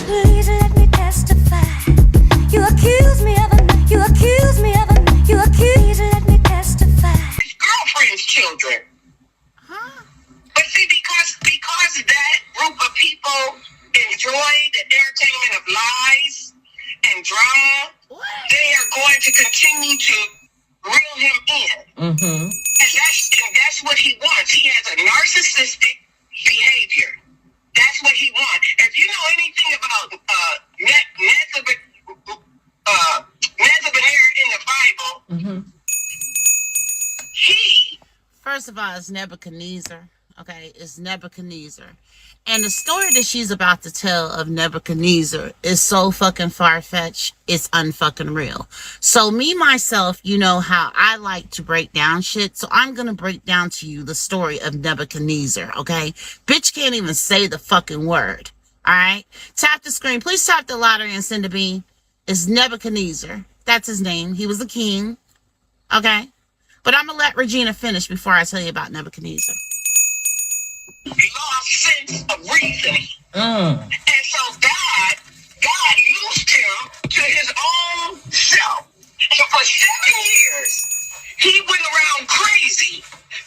Please let me testify. You accuse me of a, you accuse me of a, you accuse, let me testify. His girlfriend's children. Huh? But see, because that group of people enjoy the entertainment of lies and drama, What? they are going to continue to reel him in. Mm-hmm. And that's what he wants. He has a narcissistic behavior. That's what he wants. If you know anything about Nebuchadnezzar in the Bible, Mm-hmm. he... First of all, it's Nebuchadnezzar. Okay, it's Nebuchadnezzar. And the story that she's about to tell of Nebuchadnezzar is so fucking far-fetched, it's unfucking real. So me, myself, you know how I like to break down shit. So I'm going to break down to you the story of Nebuchadnezzar, okay? Bitch can't even say the fucking word, all right? Tap the screen. Please tap the lottery and send a bean. It's Nebuchadnezzar. That's his name. He was the king, okay? But I'm going to let Regina finish before I tell you about Nebuchadnezzar. lost sense of reasoning. And so God used him to his own self. So for 7 years, he went around crazy,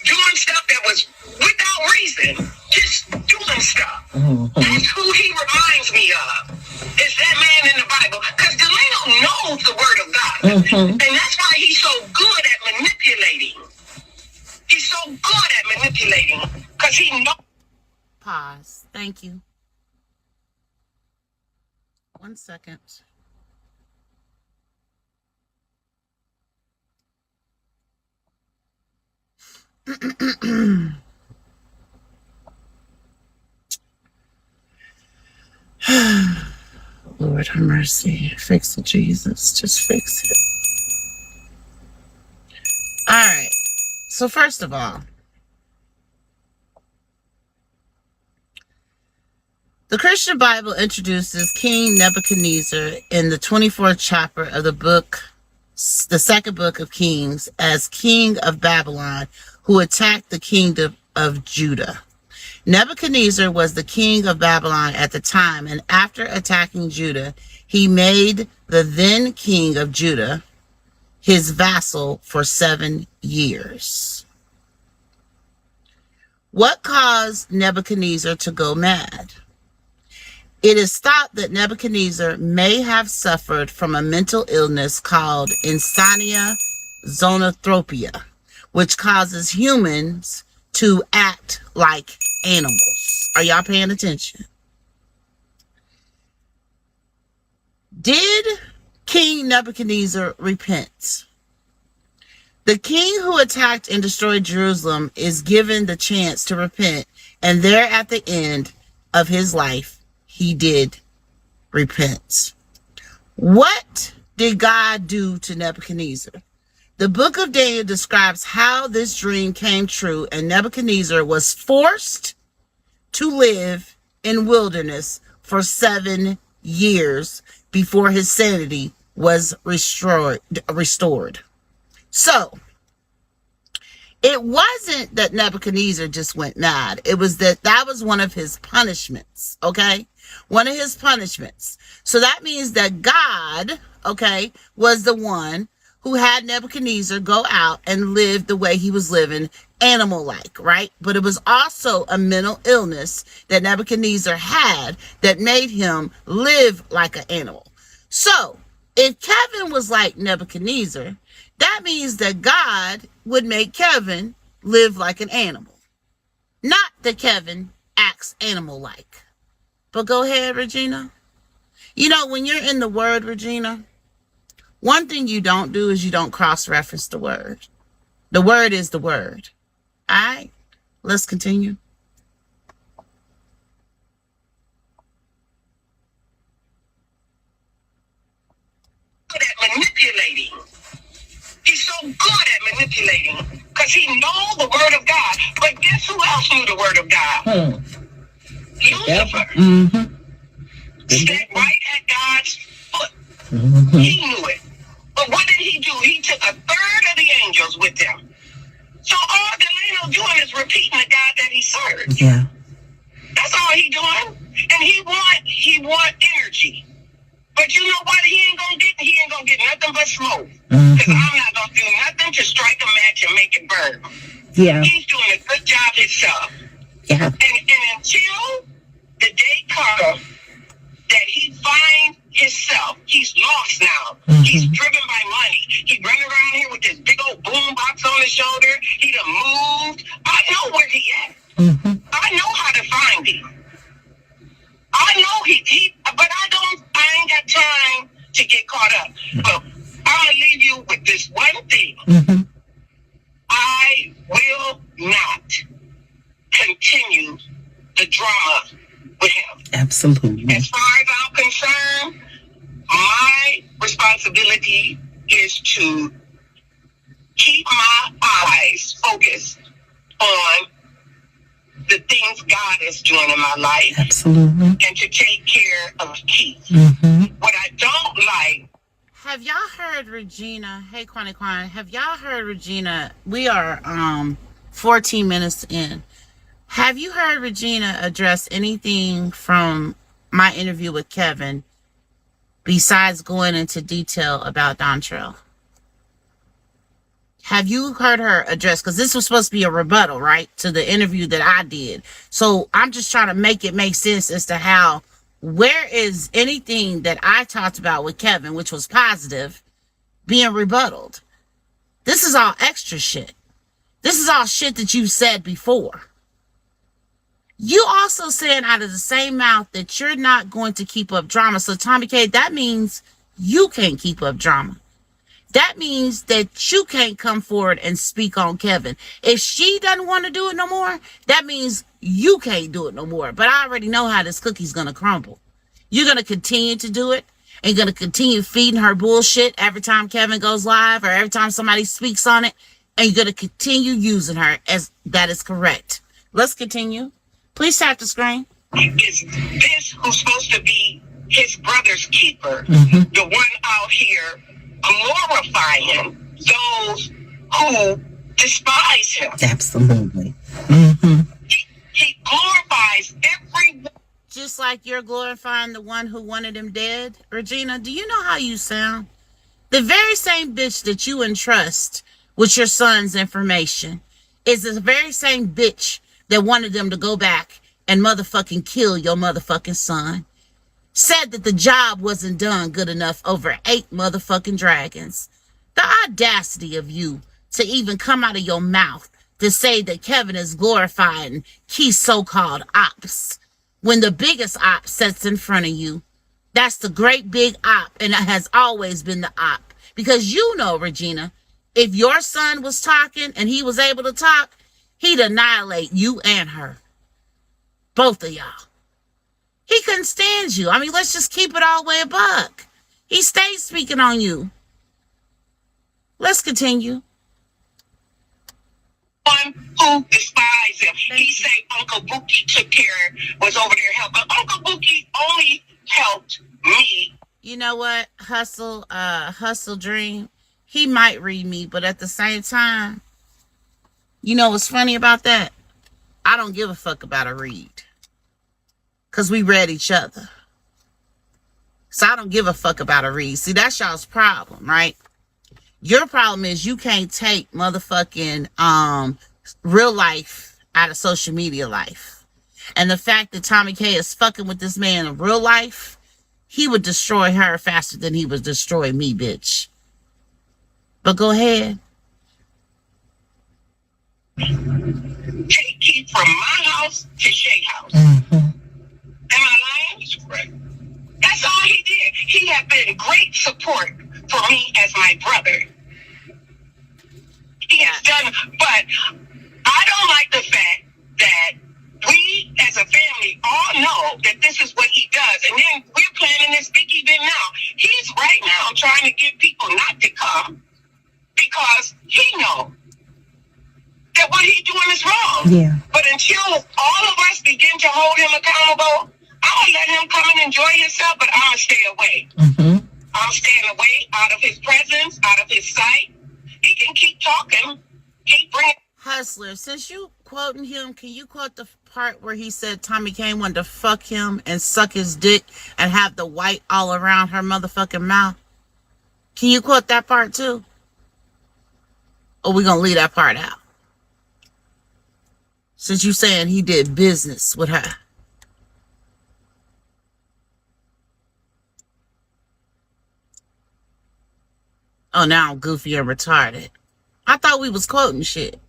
doing stuff that was without reason, just doing stuff. That's who he reminds me of. Is that man in the Bible. Because Delano knows the word of God. And that's why he's so good at manipulating. He's so good at manipulating. Because he knows. Pause. Thank you. 1 second. Lord have mercy. Fix it, Jesus. Just fix it. All right. So first of all, the Christian Bible introduces King Nebuchadnezzar in the 24th chapter of the second book of Kings, as king of Babylon, who attacked the kingdom of Judah. Nebuchadnezzar was the king of Babylon at the time, and after attacking Judah, he made the then king of Judah his vassal for 7 years. What caused Nebuchadnezzar to go mad? It is thought that Nebuchadnezzar may have suffered from a mental illness called insomnia zonothropia, which causes humans to act like animals. Are y'all paying attention? Did King Nebuchadnezzar repent? The king who attacked and destroyed Jerusalem is given the chance to repent, and there at the end of his life, he did repent. What did God do to Nebuchadnezzar? The book of Daniel describes how this dream came true, and Nebuchadnezzar was forced to live in wilderness for 7 years before his sanity was restored. So, it wasn't that Nebuchadnezzar just went mad. It was that was one of his punishments, okay? One of his punishments. So that means that God, okay, was the one who had Nebuchadnezzar go out and live the way he was living, animal-like, right? But it was also a mental illness that Nebuchadnezzar had that made him live like an animal. So, if Kevin was like Nebuchadnezzar, that means that God would make Kevin live like an animal. Not that Kevin acts animal-like. But go ahead, Regina. You know, when you're in the word, Regina, one thing you don't do is you don't cross-reference the word. The word is the word. All right? Let's continue. Good at manipulating. He's so good at manipulating because he knows the word of God. But guess who else knew the word of God? Lucifer. Sat right at God's foot. He knew it. But what did he do? He took a third of the angels with him. So all Delano doing is repeating the God that he served. Yeah. That's all he doing. And he want energy. But you know what? He ain't gonna get nothing but smoke. Because I'm not gonna do nothing to strike a match and make it burn. Yeah. He's doing a good job himself. Yeah. And until the day comes that he finds himself, he's lost now. He's driven by money. He running around here with this big old boom box on his shoulder. He done moved. I know where he at. I know how to find him. I know he but I ain't got time to get caught up. But I'm gonna leave you with this one thing. I will not continue the drama with him. Absolutely. As far as I'm concerned, my responsibility is to keep my eyes focused on the things God is doing in my life. Absolutely. And to take care of Keith. What I don't like. Have y'all heard Regina? Hey, Kwani Kwan. Have y'all heard Regina? We are 14 minutes in. Have you heard Regina address anything from my interview with Kevin besides going into detail about Dontrell? Have you heard her address? Because this was supposed to be a rebuttal, right, to the interview that I did. So I'm just trying to make it make sense as to how, where is anything that I talked about with Kevin, which was positive, being rebutted? This is all extra shit. This is all shit that you said before. You also saying out of the same mouth that you're not going to keep up drama. So TOMIKAY, that means you can't keep up drama. That means that you can't come forward and speak on Kevin. If she doesn't want to do it no more, that means you can't do it no more. But I already know how this cookie's going to crumble. You're going to continue to do it and going to continue feeding her bullshit every time Kevin goes live or every time somebody speaks on it. And you're going to continue using her as that is correct. Let's continue. Please tap the screen. Is this who's supposed to be his brother's keeper, the one out here glorifying those who despise him? Absolutely. He glorifies everyone. Just like you're glorifying the one who wanted him dead. Regina, do you know how you sound? The very same bitch that you entrust with your son's information is the very same bitch that wanted them to go back and motherfucking kill your motherfucking son. Said that the job wasn't done good enough over 8 motherfucking dragons. The audacity of you to even come out of your mouth to say that Kevin is glorifying key so-called ops when the biggest op sits in front of you. That's the great big op, and it has always been the op. Because you know, Regina, if your son was talking and he was able to talk, he'd annihilate you and her. Both of y'all. He couldn't stand you. I mean, let's just keep it all the way a buck. He stays speaking on you. Let's continue. One who despised him. He said Uncle Bookie took care, was over there helping. Uncle Bookie only helped me. You know what? Hustle Dream. He might read me, but at the same time, you know what's funny about that? I don't give a fuck about a read. Because we read each other. So I don't give a fuck about a read. See, that's y'all's problem, right? Your problem is you can't take motherfucking real life out of social media life. And the fact that TOMIKAY is fucking with this man in real life, he would destroy her faster than he would destroy me, bitch. But go ahead. Take Keith from my house to Shay's house. Am I lying? Right. That's all he did. He had been great support for me as my brother. He has done, but I don't like the fact that we as a family all know that this is what he does. And then we're planning this big event now. He's right now trying to get people not to come because he knows that what he's doing is wrong. Yeah. But until all of us begin to hold him accountable, I'm going to let him come and enjoy himself, but I'm going to stay away. I'm staying away out of his presence, out of his sight. He can keep talking, keep bringing. Hustler, since you quoting him, can you quote the part where he said TOMIKAY wanted to fuck him and suck his dick and have the white all around her motherfucking mouth? Can you quote that part too? Or we gonna leave that part out? Since you saying he did business with her. Oh, now I'm goofy and retarded. I thought we was quoting shit.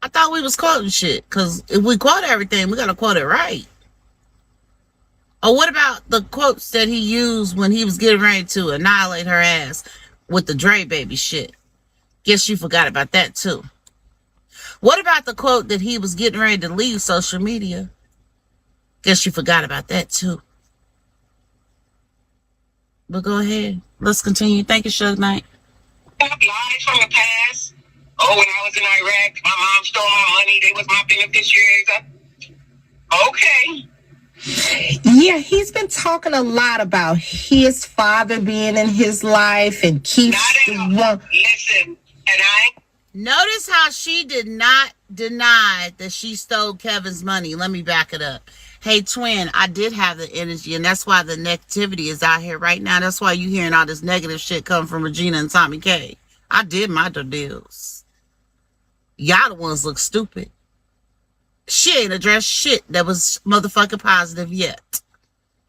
Because if we quote everything, we got to quote it right. Or what about the quotes that he used when he was getting ready to annihilate her ass with the Dre baby shit? Guess you forgot about that too. What about the quote that he was getting ready to leave social media? Guess you forgot about that too. But go ahead. Let's continue. Thank you, Suge Knight. Lies from the past. Oh, when I was in Iraq, my mom stole my money. They was my beneficiaries. Okay. Yeah, he's been talking a lot about his father being in his life and keeps Not at all. Listen, and I Notice how she did not deny that she stole Kevin's money. Let me back it up. Hey, twin, I did have the energy, and that's why the negativity is out here right now. That's why you hearing all this negative shit come from Regina and TOMIKAY. I did my deals. Y'all the ones look stupid. She ain't addressed shit that was motherfucking positive yet.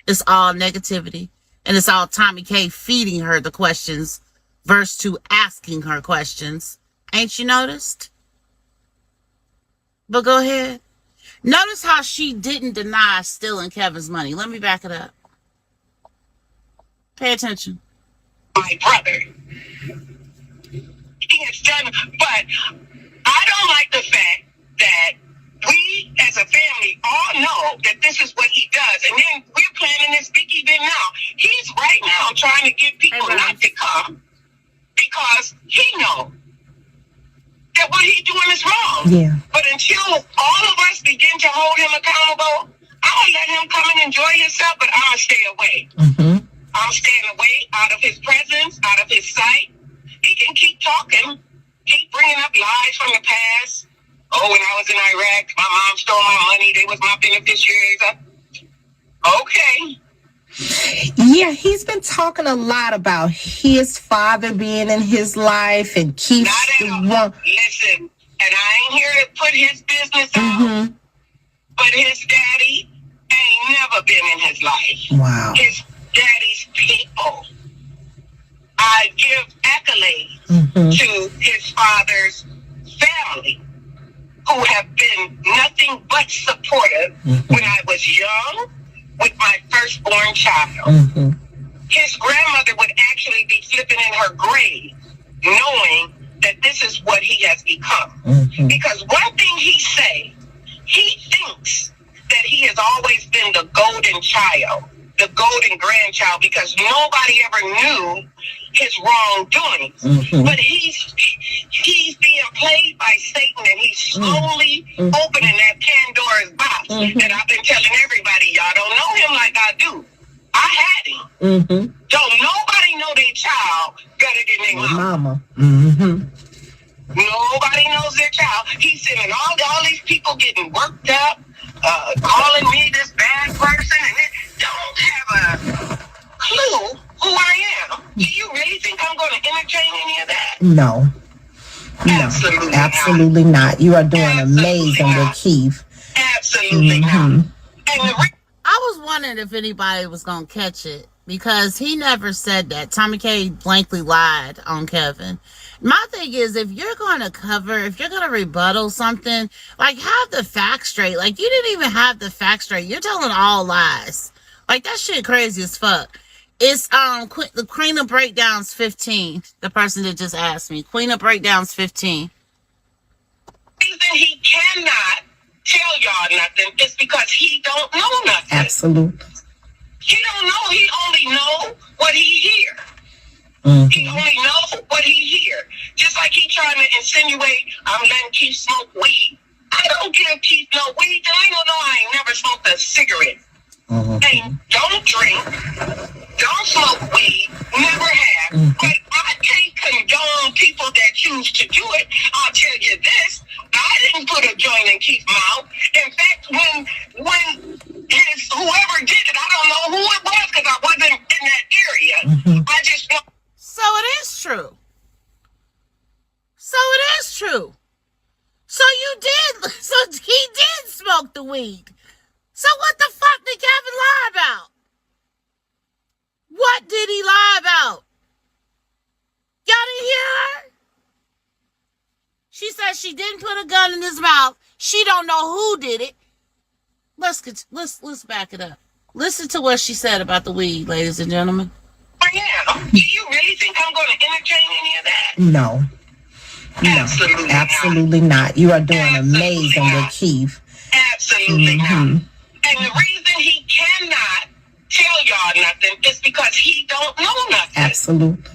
It's all negativity. And it's all TOMIKAY feeding her the questions versus to asking her questions. Ain't you noticed? But go ahead. Notice how she didn't deny stealing Kevin's money. Let me back it up. Pay attention. My brother. He has done, but I don't like the fact that we as a family all know that this is what he does. And then we're planning this big event now. He's right now trying to get people not to come because he knows that what he's doing is wrong. Yeah. But until all of us begin to hold him accountable, I'll let him come and enjoy himself, but I'm going to stay away. Mm-hmm. I'm staying away out of his presence, out of his sight. He can keep talking, keep bringing up lies from the past. Oh, when I was in Iraq, my mom stole my money. They was my beneficiaries. Okay. Yeah, he's been talking a lot about his father being in his life and keeps Not at all. Listen, and I ain't here to put his business out, but his daddy ain't never been in his life. Wow. His daddy's people. I give accolades to his father's family, who have been nothing but supportive when I was young with my firstborn child. His grandmother would actually be flipping in her grave, knowing that this is what he has become. Because one thing he say, he thinks that he has always been the golden child, the golden grandchild, because nobody ever knew his wrongdoings. But he's being played by Satan, and he's slowly opening that Pandora's box that I've been telling everybody. Y'all don't know him like I do. I had him. Don't nobody know their child better than their mama. Nobody knows their child. He's sending all these people getting worked up, calling me this bad person, and it don't have a clue who I am. Do you really think I'm going to entertain any of that? No. Absolutely not. You are doing amazing with Keith. Absolutely not. And I was wondering if anybody was going to catch it because he never said that. TOMIKAY blankly lied on Kevin. My thing is, if you're going to cover, if you're going to rebuttal something, like have the facts straight. Like you didn't even have the facts straight. You're telling all lies. Like that shit crazy as fuck. It's the Queen of Breakdowns 15. The person that just asked me. Queen of Breakdowns 15. The reason he cannot tell y'all nothing is because he don't know nothing. Absolutely. He don't know. He only know what he hear. He only know what he hear. Just like he trying to insinuate, I'm letting Keith smoke weed. I don't give Keith no weed. I ain't know I ain't never smoked a cigarette. Hey, don't drink. Don't smoke weed. Never have. But I can't condone people that choose to do it. I'll tell you this. I didn't put a joint in Keith's mouth. In fact, when his whoever did it, I don't know who it was because I wasn't in that area. I just know. So it is true. So it is true. So you did. So he did smoke the weed. So what the fuck did Kevin lie about? What did he lie about? Y'all didn't hear her? She said she didn't put a gun in his mouth. She don't know who did it. Let's back it up. Listen to what she said about the weed, ladies and gentlemen. Yeah. Do you really think I'm going to entertain any of that? No. Absolutely, absolutely not. You are doing amazing with Keith. Absolutely not. And the reason he cannot tell y'all nothing is because he don't know nothing. Absolutely.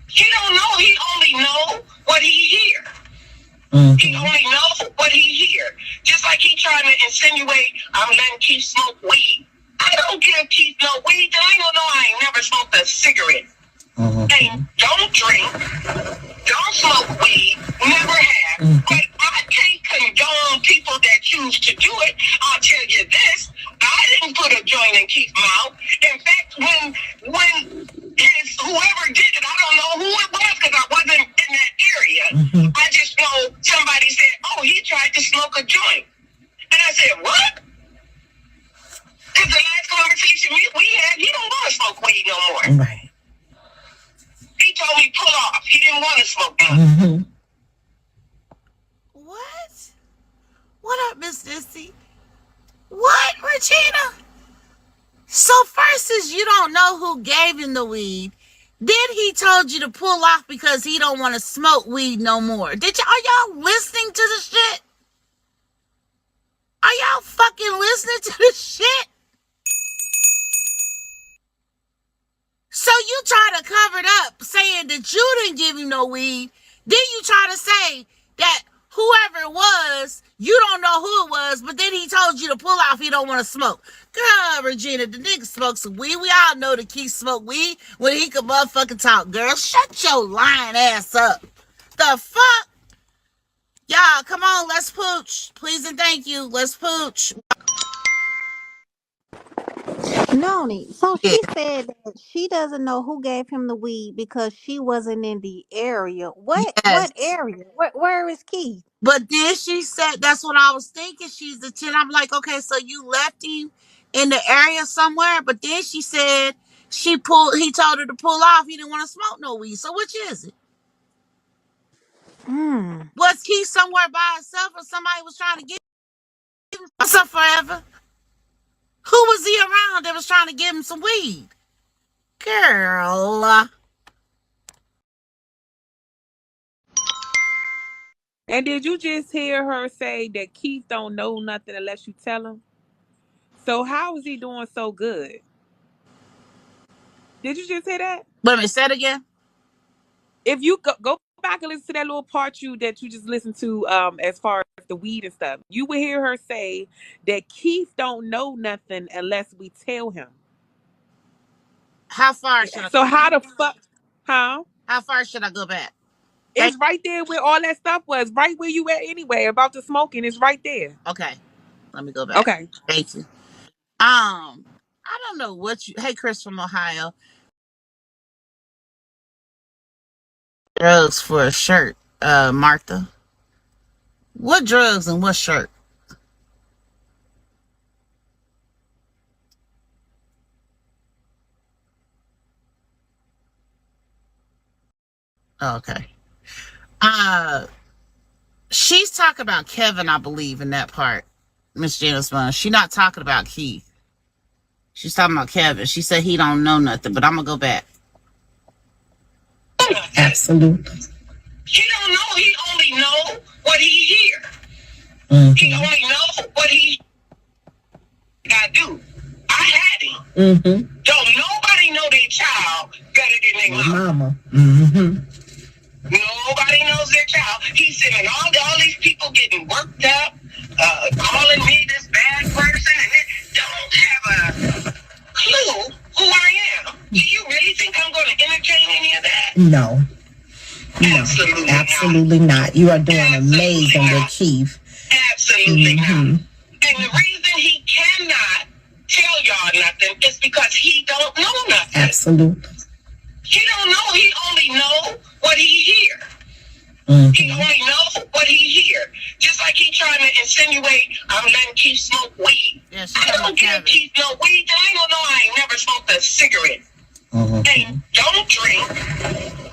He don't know. He only know what he hear. He only knows what he hear. Just like he trying to insinuate, I'm letting Keith smoke weed. I don't give Keith no weed. I don't know. I ain't never smoked a cigarette. And don't drink. Don't smoke weed. Never have. But I can't condone people that choose to do it. I'll tell you this. I didn't put a joint in Keith's mouth. In fact, when his whoever did it, I don't know who it was because I wasn't in that area. I just know somebody said, oh, he tried to smoke a joint. And I said, what? Because the last conversation we had, he don't want to smoke weed no more. Right. He told me pull off. He didn't want to smoke no. What? What up, Miss Dissy? What, Regina? So first is you don't know who gave him the weed. Then he told you to pull off because he don't want to smoke weed no more. Are y'all listening to the shit? Are y'all fucking listening to the shit? So you try to cover it up saying that you didn't give him no weed. Then you try to say that whoever it was, you don't know who it was, but then he told you to pull off he don't want to smoke. Girl, Regina, the nigga smoked some weed. We all know that Keith smoked weed when he could motherfucking talk. Girl, shut your lying ass up. The fuck? Y'all, come on, let's pooch. Please and thank you. Let's pooch. Noni, so Yeah. she said that she doesn't know who gave him the weed because she wasn't in the area. What Yes. area? Where is Keith? But then she said, that's what I was thinking. She's the 10. I'm like, okay, so you left him in the area somewhere. But then she said he told her to pull off. He didn't want to smoke no weed. So which is it? Was Keith somewhere by himself or somebody was trying to get him? What's up, Forever? Who was he around that was trying to give him some weed? Girl. And did you just hear her say that Keith don't know nothing unless you tell him? So how is he doing so good? Did you just hear that? Wait a minute, say it again. If you go back and listen to that little part that you just listened to, as far as the weed and stuff, you will hear her say that Keith don't know nothing unless we tell him. How far should I So how the fuck, huh? How far should I go back? It's right there where all that stuff was, right where you at anyway, about the smoking. It's right there. Okay. Let me go back. Okay. Thank you. I don't know what you. Hey, Chris from Ohio. Drugs for a shirt, Martha. What drugs and what shirt? Okay. She's talking about Kevin, I believe, in that part. Miss Janice Bond. She's not talking about Keith. She's talking about Kevin. She said he don't know nothing, but I'm gonna go back. Absolutely. He don't know. He only know what he hear. He only know what he I do. I had him. Don't nobody know their child better than their mama. Nobody knows their child. He's sending all these people getting worked up, calling me this bad person, and they don't have a clue who I am. Do you really think I'm going to entertain any of that? No, Absolutely absolutely not. You are doing amazing with Keith. Absolutely not. And the reason he cannot tell y'all nothing is because he don't know nothing. Absolutely. He don't know. He only know what he hear. He only know what he hear. Just like he trying to insinuate, I'm letting Keith smoke weed. Yes, I don't give Keith no weed. Then I don't know I ain't never smoked a cigarette. And don't drink.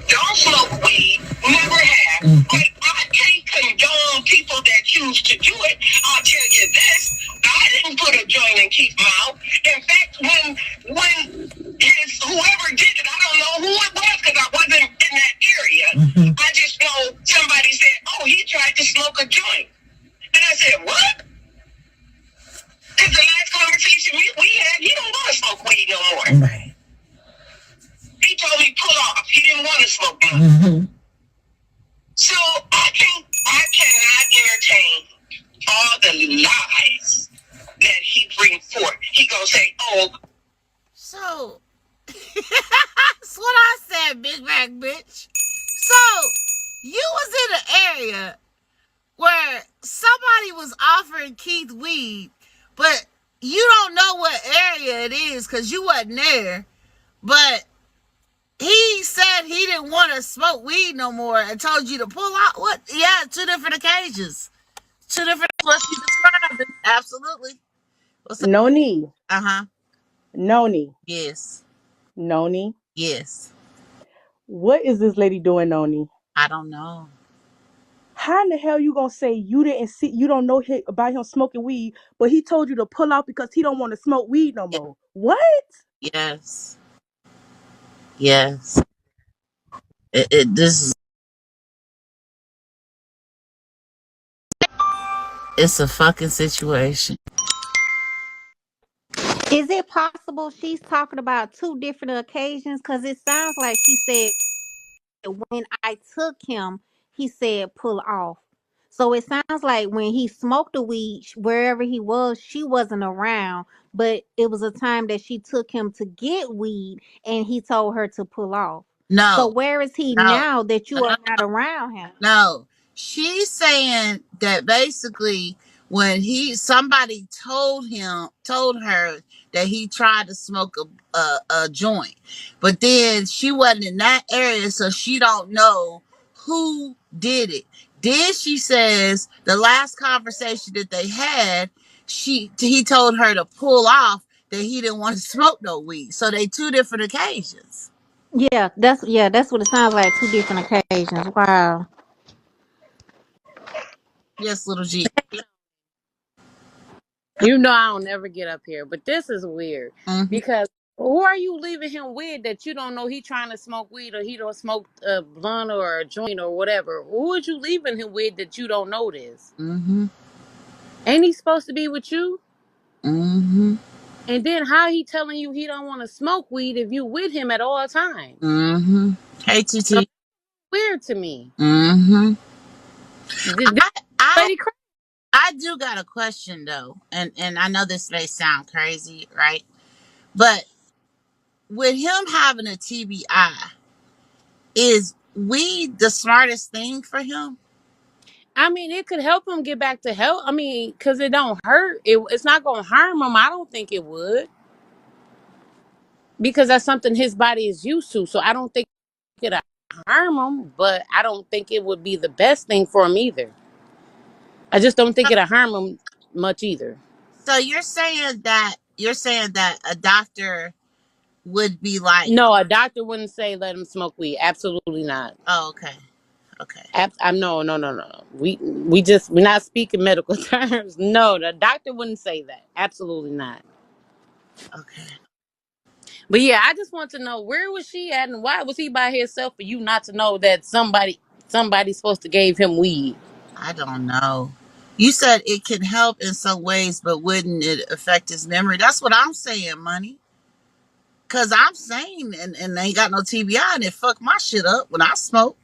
Don't smoke weed. Never have. But I can't condone people that choose to do it. I'll tell you this. I didn't put a joint in Keith's mouth. In fact, when his whoever did it, I don't know who it was because I wasn't in that area. I just know somebody said, oh, he tried to smoke a joint. And I said, what? Because the last conversation we had, he don't want to smoke weed no more. Right. He told me pull off. He didn't want to smoke no. So I cannot entertain all the lies that he brings forth. He gonna say, oh. So that's what I said, Big Mac bitch. So you was in an area where somebody was offering Keith weed, but you don't know what area it is because you wasn't there. But he said he didn't want to smoke weed no more and told you to pull out. What? Yeah, two different occasions. Two different what you described. Absolutely. What's up? NONY. Uh-huh. NONY. Yes. NONY. Yes. What is this lady doing, NONY? I don't know. How in the hell you gonna say you didn't see, you don't know about him smoking weed, but he told you to pull out because he don't want to smoke weed no more? What? Yes. Yes. This is it's a fucking situation. Is it possible she's talking about two different occasions? Because it sounds like she said when I took him, he said pull off. So it sounds like when he smoked the weed, wherever he was, she wasn't around. But it was a time that she took him to get weed, and he told her to pull off. So No, where is he no, now that no, you no, are not around him? no. She's saying that basically when somebody told her that he tried to smoke a joint, but then she wasn't in that area, so she don't know who did it. Then she says the last conversation that they had, he told her to pull off that he didn't want to smoke no weed. So they two different occasions. Yeah, that's what it sounds like. Two different occasions. Wow. Yes, little G. You know I don't never get up here, but this is weird Mm-hmm. because who are you leaving him with that you don't know he trying to smoke weed or he don't smoke a blunt or a joint or whatever? Who is you leaving him with that you don't know this? Mm-hmm. Ain't he supposed to be with you? Mm-hmm. And then how he telling you he don't want to smoke weed if you with him at all times? Mm-hmm. Hey, So TT. weird to me. Mm-hmm. This I, I lady crazy. I do got a question though, and I know this may sound crazy, right? But with him having a TBI, is weed the smartest thing for him? I mean, it could help him get back to health. I mean, because it don't hurt. It's not going to harm him. I don't think it would. Because that's something his body is used to. So I don't think it would harm him, but I don't think it would be the best thing for him either. I just don't think it'll harm him much either. So you're saying that a doctor would be like, No, a doctor wouldn't say let him smoke weed. Absolutely not. oh, okay, okay, No. We're not speaking medical terms. No, the doctor wouldn't say that. Absolutely not. okay. But yeah, I just want to know where was she at and why was he by himself for you not to know that somebody's supposed to gave him weed. I don't know. You said it can help in some ways, but wouldn't it affect his memory? That's what I'm saying, money. Cause I'm sane and ain't got no TBI and it fucked my shit up when I smoke.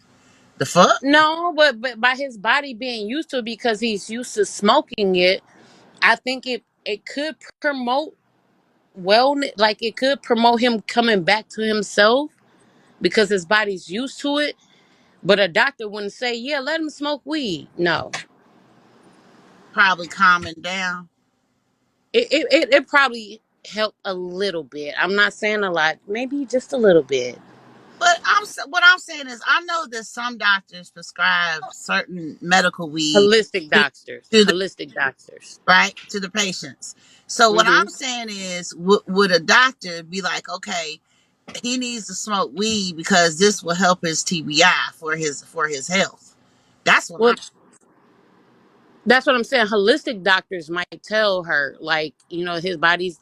The fuck? No, but by his body being used to it because he's used to smoking it, I think it could promote wellness, like it could promote him coming back to himself because his body's used to it. But a doctor wouldn't say, yeah, let him smoke weed. No. Probably calming down. It probably helped a little bit. I'm not saying a lot, maybe just a little bit. But what I'm saying is, I know that some doctors prescribe certain medical weed Holistic to, doctors. to the Holistic doctors. right to the patients. So what Hmm. I'm saying is, would a doctor be like, okay, he needs to smoke weed because this will help his TBI for his health? That's what Well, that's what I'm saying. Holistic doctors might tell her, like, his body's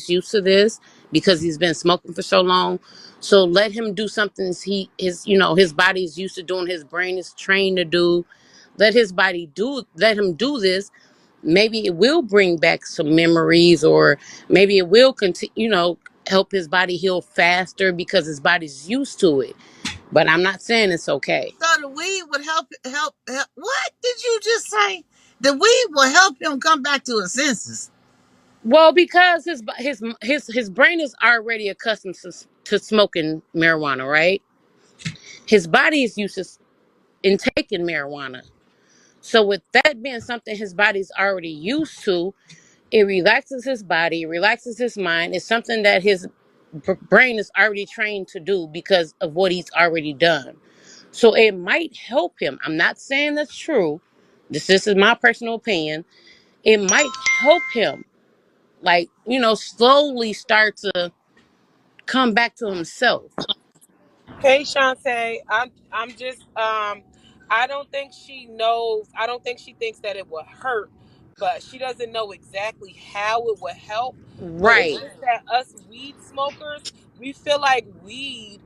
used to this because he's been smoking for so long. So let him do something his body is used to doing, his brain is trained to do. Let him do this. Maybe it will bring back some memories, or maybe it will continue, help his body heal faster because his body's used to it. But I'm not saying it's okay. so the weed would help. What did you just say? The weed will help him come back to his senses. Well, because his brain is already accustomed to smoking marijuana, right? His body is used to in taking marijuana. So with that being something his body's already used to, it relaxes his body, it relaxes his mind. It's something that his brain is already trained to do because of what he's already done. So it might help him. I'm not saying that's true. This is my personal opinion. It might help him, like, slowly start to come back to himself. Hey, Shantae, I'm just I don't think she knows. I don't think she thinks that it will hurt, but she doesn't know exactly how it will help. But it's Right. just that us weed smokers, we feel like weed,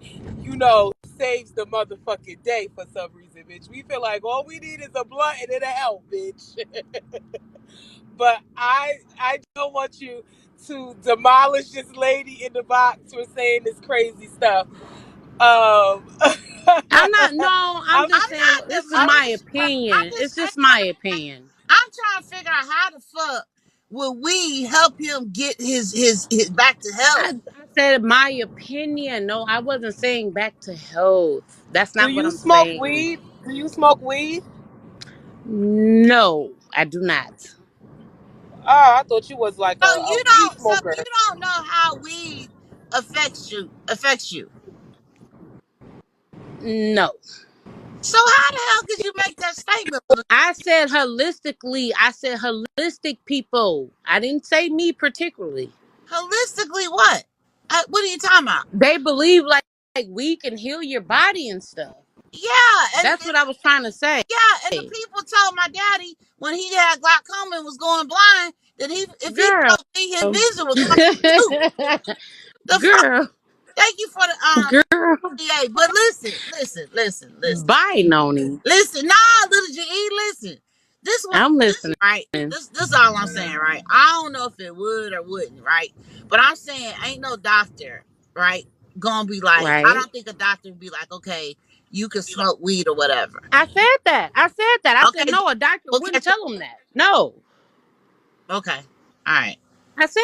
saves the motherfucking day for some reason, bitch. We feel like all we need is a blunt and it'll help, bitch. But I don't want you to demolish this lady in the box for saying this crazy stuff. Um, I'm not, no, I'm I'm, just I'm saying, not this is my demolishing. I'm opinion. It's just just my opinion. I'm trying to figure out how the fuck will we help him get his back to health. I said my opinion. No, I wasn't saying back to health. That's do not what you I'm smoke saying. weed? Do you smoke weed? No, I do not. Oh, I thought you was like a weed So smoker. you don't know how weed affects you. No. So how the hell could you make that statement? I said holistically. I said holistic people. I didn't say me particularly. Holistically, what? What are you talking about? They believe like we can heal your body and stuff. Yeah, That's what I was trying to say. and the people told my daddy when he had glaucoma and was going blind that if he Girl. smoked weed, his vision would come too. The fuck? Girl. Thank you for the Girl. yeah. But listen. Bye, Noni. Listen, nah, little GE, listen. This one, I'm listening. right? This all I'm saying, right? I don't know if it would or wouldn't, right? But I'm saying ain't no doctor, right? Gonna be like, I Right. don't think a doctor would be like, okay, you can smoke weed or whatever. I said that. I said Okay, no, a doctor okay, wouldn't tell him that. No. okay, all right. I said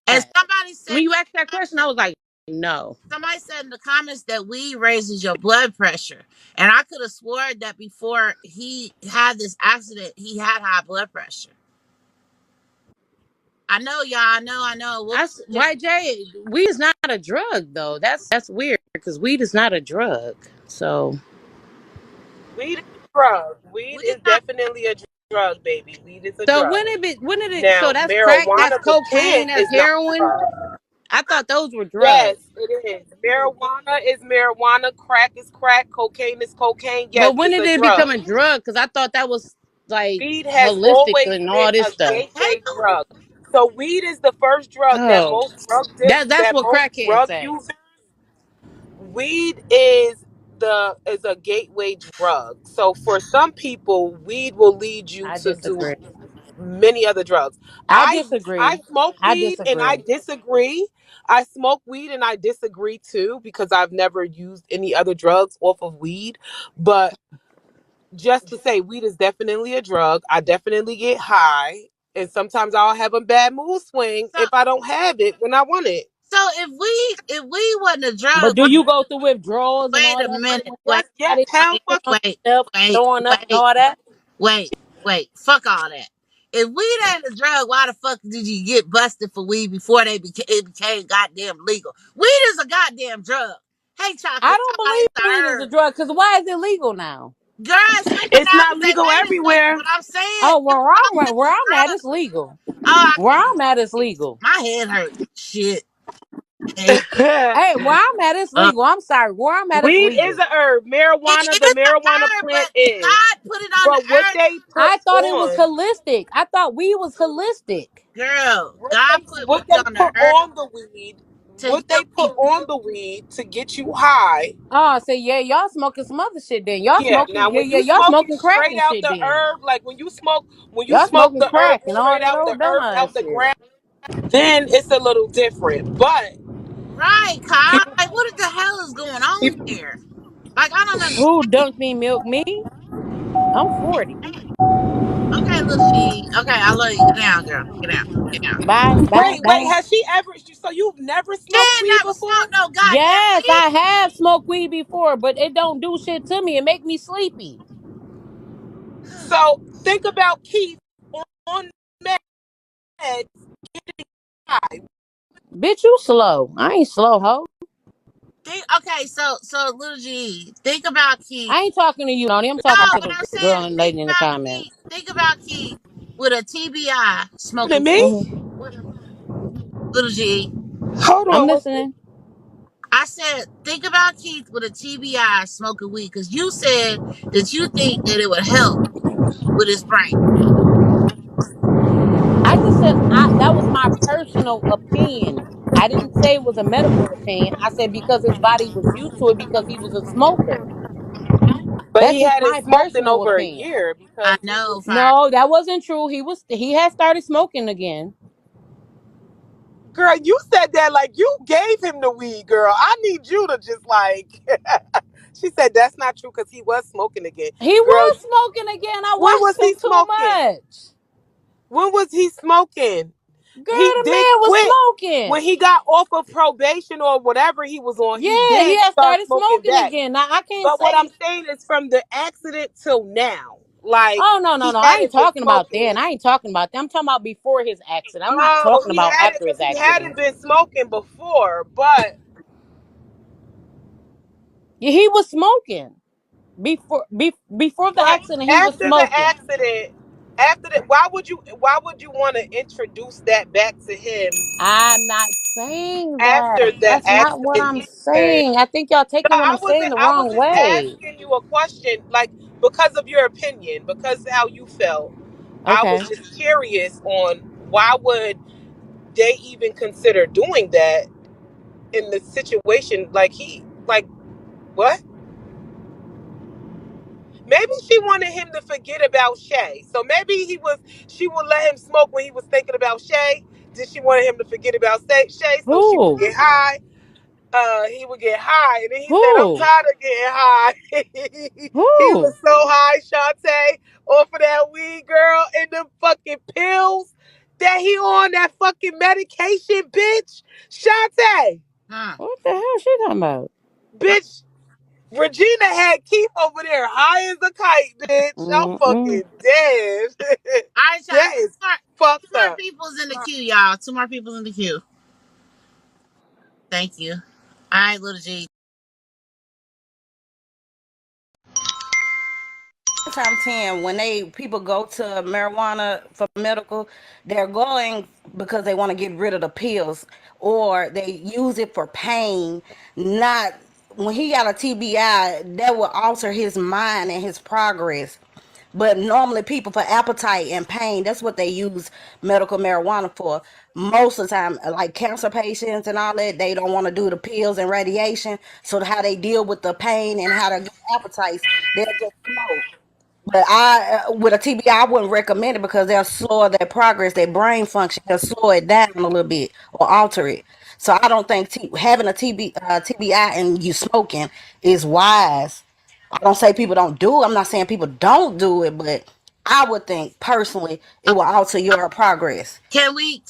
And that. somebody said When you asked that question, I was like, no. somebody said in the comments that weed raises your blood pressure. And I could have sworn that before he had this accident, he had high blood pressure. I know, y'all. I know. YJ, weed is not a drug though. That's weird because weed is not a drug. So Weed is a drug. Weed Weed is not. definitely a drug, baby. Weed is a so drug. when did it so Now, that's crack, that's marijuana, the cocaine, plant, that's is not a heroin. drug. I thought those were Yes, drugs. it is. Marijuana is marijuana. Crack is crack. Cocaine is cocaine. Yes, But when it's did a it become drug. a drug? Because I thought that was like Weed has holistic always and been all this a stuff. gateway drug. So weed is the first drug that Oh. most drug That's that what most crackheads drug say. users. Weed is a gateway drug. So for some people, weed will lead you I to disagree. many other drugs. I I disagree. smoke I weed and I disagree. disagree. I smoke weed and I disagree too because I've never used any other drugs off of weed. But just to say, weed is definitely a drug. I definitely get high, and sometimes I'll have a bad mood swing So if I don't have it when I want it. so if we wasn't a But drug, do you go through withdrawals and wait all a that shit minute. when you Wait, on Yes, body hell wait, fucking. wait, stuff, wait, throwing up and wait, all that? wait. Fuck all that. If weed ain't a drug, why the fuck did you get busted for weed before it became goddamn legal? Weed is a goddamn drug. Hey, I chocolate, don't talk about it's believe a weed is a herb. drug because why is it legal now? Girl, it's legal It's now not because they legal made it legal. everywhere. But I'm saying Oh, it was where always a I'm at, drug. it's legal. Oh, I Where can't I'm at, it's legal. my head hurt. Shit. Head. Hey, where I'm at, it's legal. I'm sorry. Where I'm at, it's Weed is legal. a herb. It Marijuana, the is a marijuana herb, plant but is. God put it on the But what earth. they put I thought it was on, holistic. I thought weed was holistic. Girl, God put what weed they on the put earth on the weed, to what heal they put people. on the weed to get you high. Oh, so yeah, y'all smoking some other shit then. Y'all Yeah. smoking, Now, yeah, when yeah, you y'all smoke it smoking crack straight and out shit the then. herb, like when you Y'all smoke smoking the herb crack and all straight that out the old herb dumbass out the shit. ground, then it's a little different. But Right, Kai. people, Like, what the hell is going on people here? Like, I don't Who understand. dunked me, milk me? I'm 40. Okay, little G. Okay, I love you. Get down, girl. Get down. Get down. Bye, bye, wait, bye. has she ever? So you've never She smoked ain't weed never before? smoked no goddamn Yes, weed. I have smoked weed before, but it don't do shit to me. It make me sleepy. So think about Keith on meds getting high. Bitch, you slow. I ain't slow, ho. Okay, so little G, think about Keith. I ain't talking to you, Noni. I'm No, talking to what the I'm saying girl is and lady in the Keith. comments. Think about Keith with a TBI To smoking me, Hmm. little G. hold I'm on. listening. I said, think about Keith with a TBI smoking weed because you said that you think that it would help with his brain. I just said that was my personal opinion. I didn't say it was a medical opinion. I said because his body was used to it because he was a smoker. But That's he just hadn't my smoked in personal over a opinion. year I because he know, was. fine. No, that wasn't true. He had started smoking again. Girl, you said that like you gave him the weed, girl. I need you to just like. She said that's not true because he was smoking again. He Girl, was smoking again. I when was watched him he too smoking? much. When was he smoking? Girl, He the did man was quit smoking. when he got off of probation or whatever he was on. He Yeah, he did had start started smoking smoking back. again. Now I can't But what I'm say. saying is from the accident till now, like Oh no, no, he no! I ain't hadn't been talking about smoking. then. I ain't talking about that. I'm talking about before his accident. I'm not Oh, talking about after his he hadn't accident. been smoking before, but Yeah, he was smoking before the but accident. He was after the smoking. accident, why would you want to introduce that back to him I'm not saying after that. the That's not what accident I'm either? saying. I think y'all No, taking what I'm saying the I was wrong just way. asking you a question, like because of your opinion, because of how you felt. I was Okay. just curious on why would they even consider doing that in the situation like what? Maybe she wanted him to forget about Shay. So maybe she would let him smoke when he was thinking about Shay. Did she want him to forget about Shay so she would Who? get high? He would get high, and then he said, "I'm Who? tired of getting high." He was Who? so high, Shantae, off of that weed, girl, and them fucking pills that he on that fucking medication, bitch. Shantae, Huh. What the hell is she talking about? bitch. Regina had Keith over there high as a kite, bitch. I'm Mm-mm. fucking dead. All right, y'all. That is Two fucked more up. people's in the queue, y'all. Two more people in the queue. Thank you. All right, little G. Times 10 when they people go to marijuana for medical, they're going because they want to get rid of the pills, or they use it for pain. Not when he got a TBI, that will alter his mind and his progress. But normally people for appetite and pain, that's what they use medical marijuana for. Most of the time, like cancer patients and all that, they don't want to do the pills and radiation. So how they deal with the pain and how to get appetites, they'll just smoke. But with a TBI, I wouldn't recommend it because they'll slow their progress, their brain function, they'll slow it down a little bit or alter it. So I don't think having a TBI and you smoking is wise. I don't say people don't do it. I'm not saying people don't do it, but I would think personally it will alter your progress. Can we?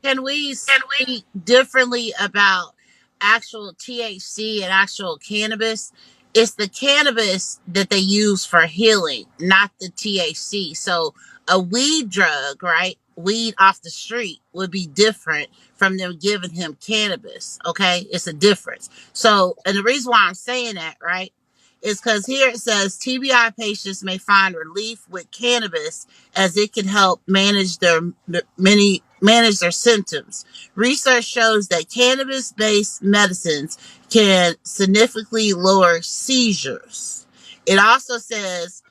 Can we speak differently about actual THC and actual cannabis? It's the cannabis that they use for healing, not the THC. So a weed drug, right? Weed off the street would be different from them giving him cannabis. Okay. It's a difference. So, and the reason why I'm saying that, right, is because here it says TBI patients may find relief with cannabis as it can help manage their symptoms. Research shows that cannabis-based medicines can significantly lower seizures. It also says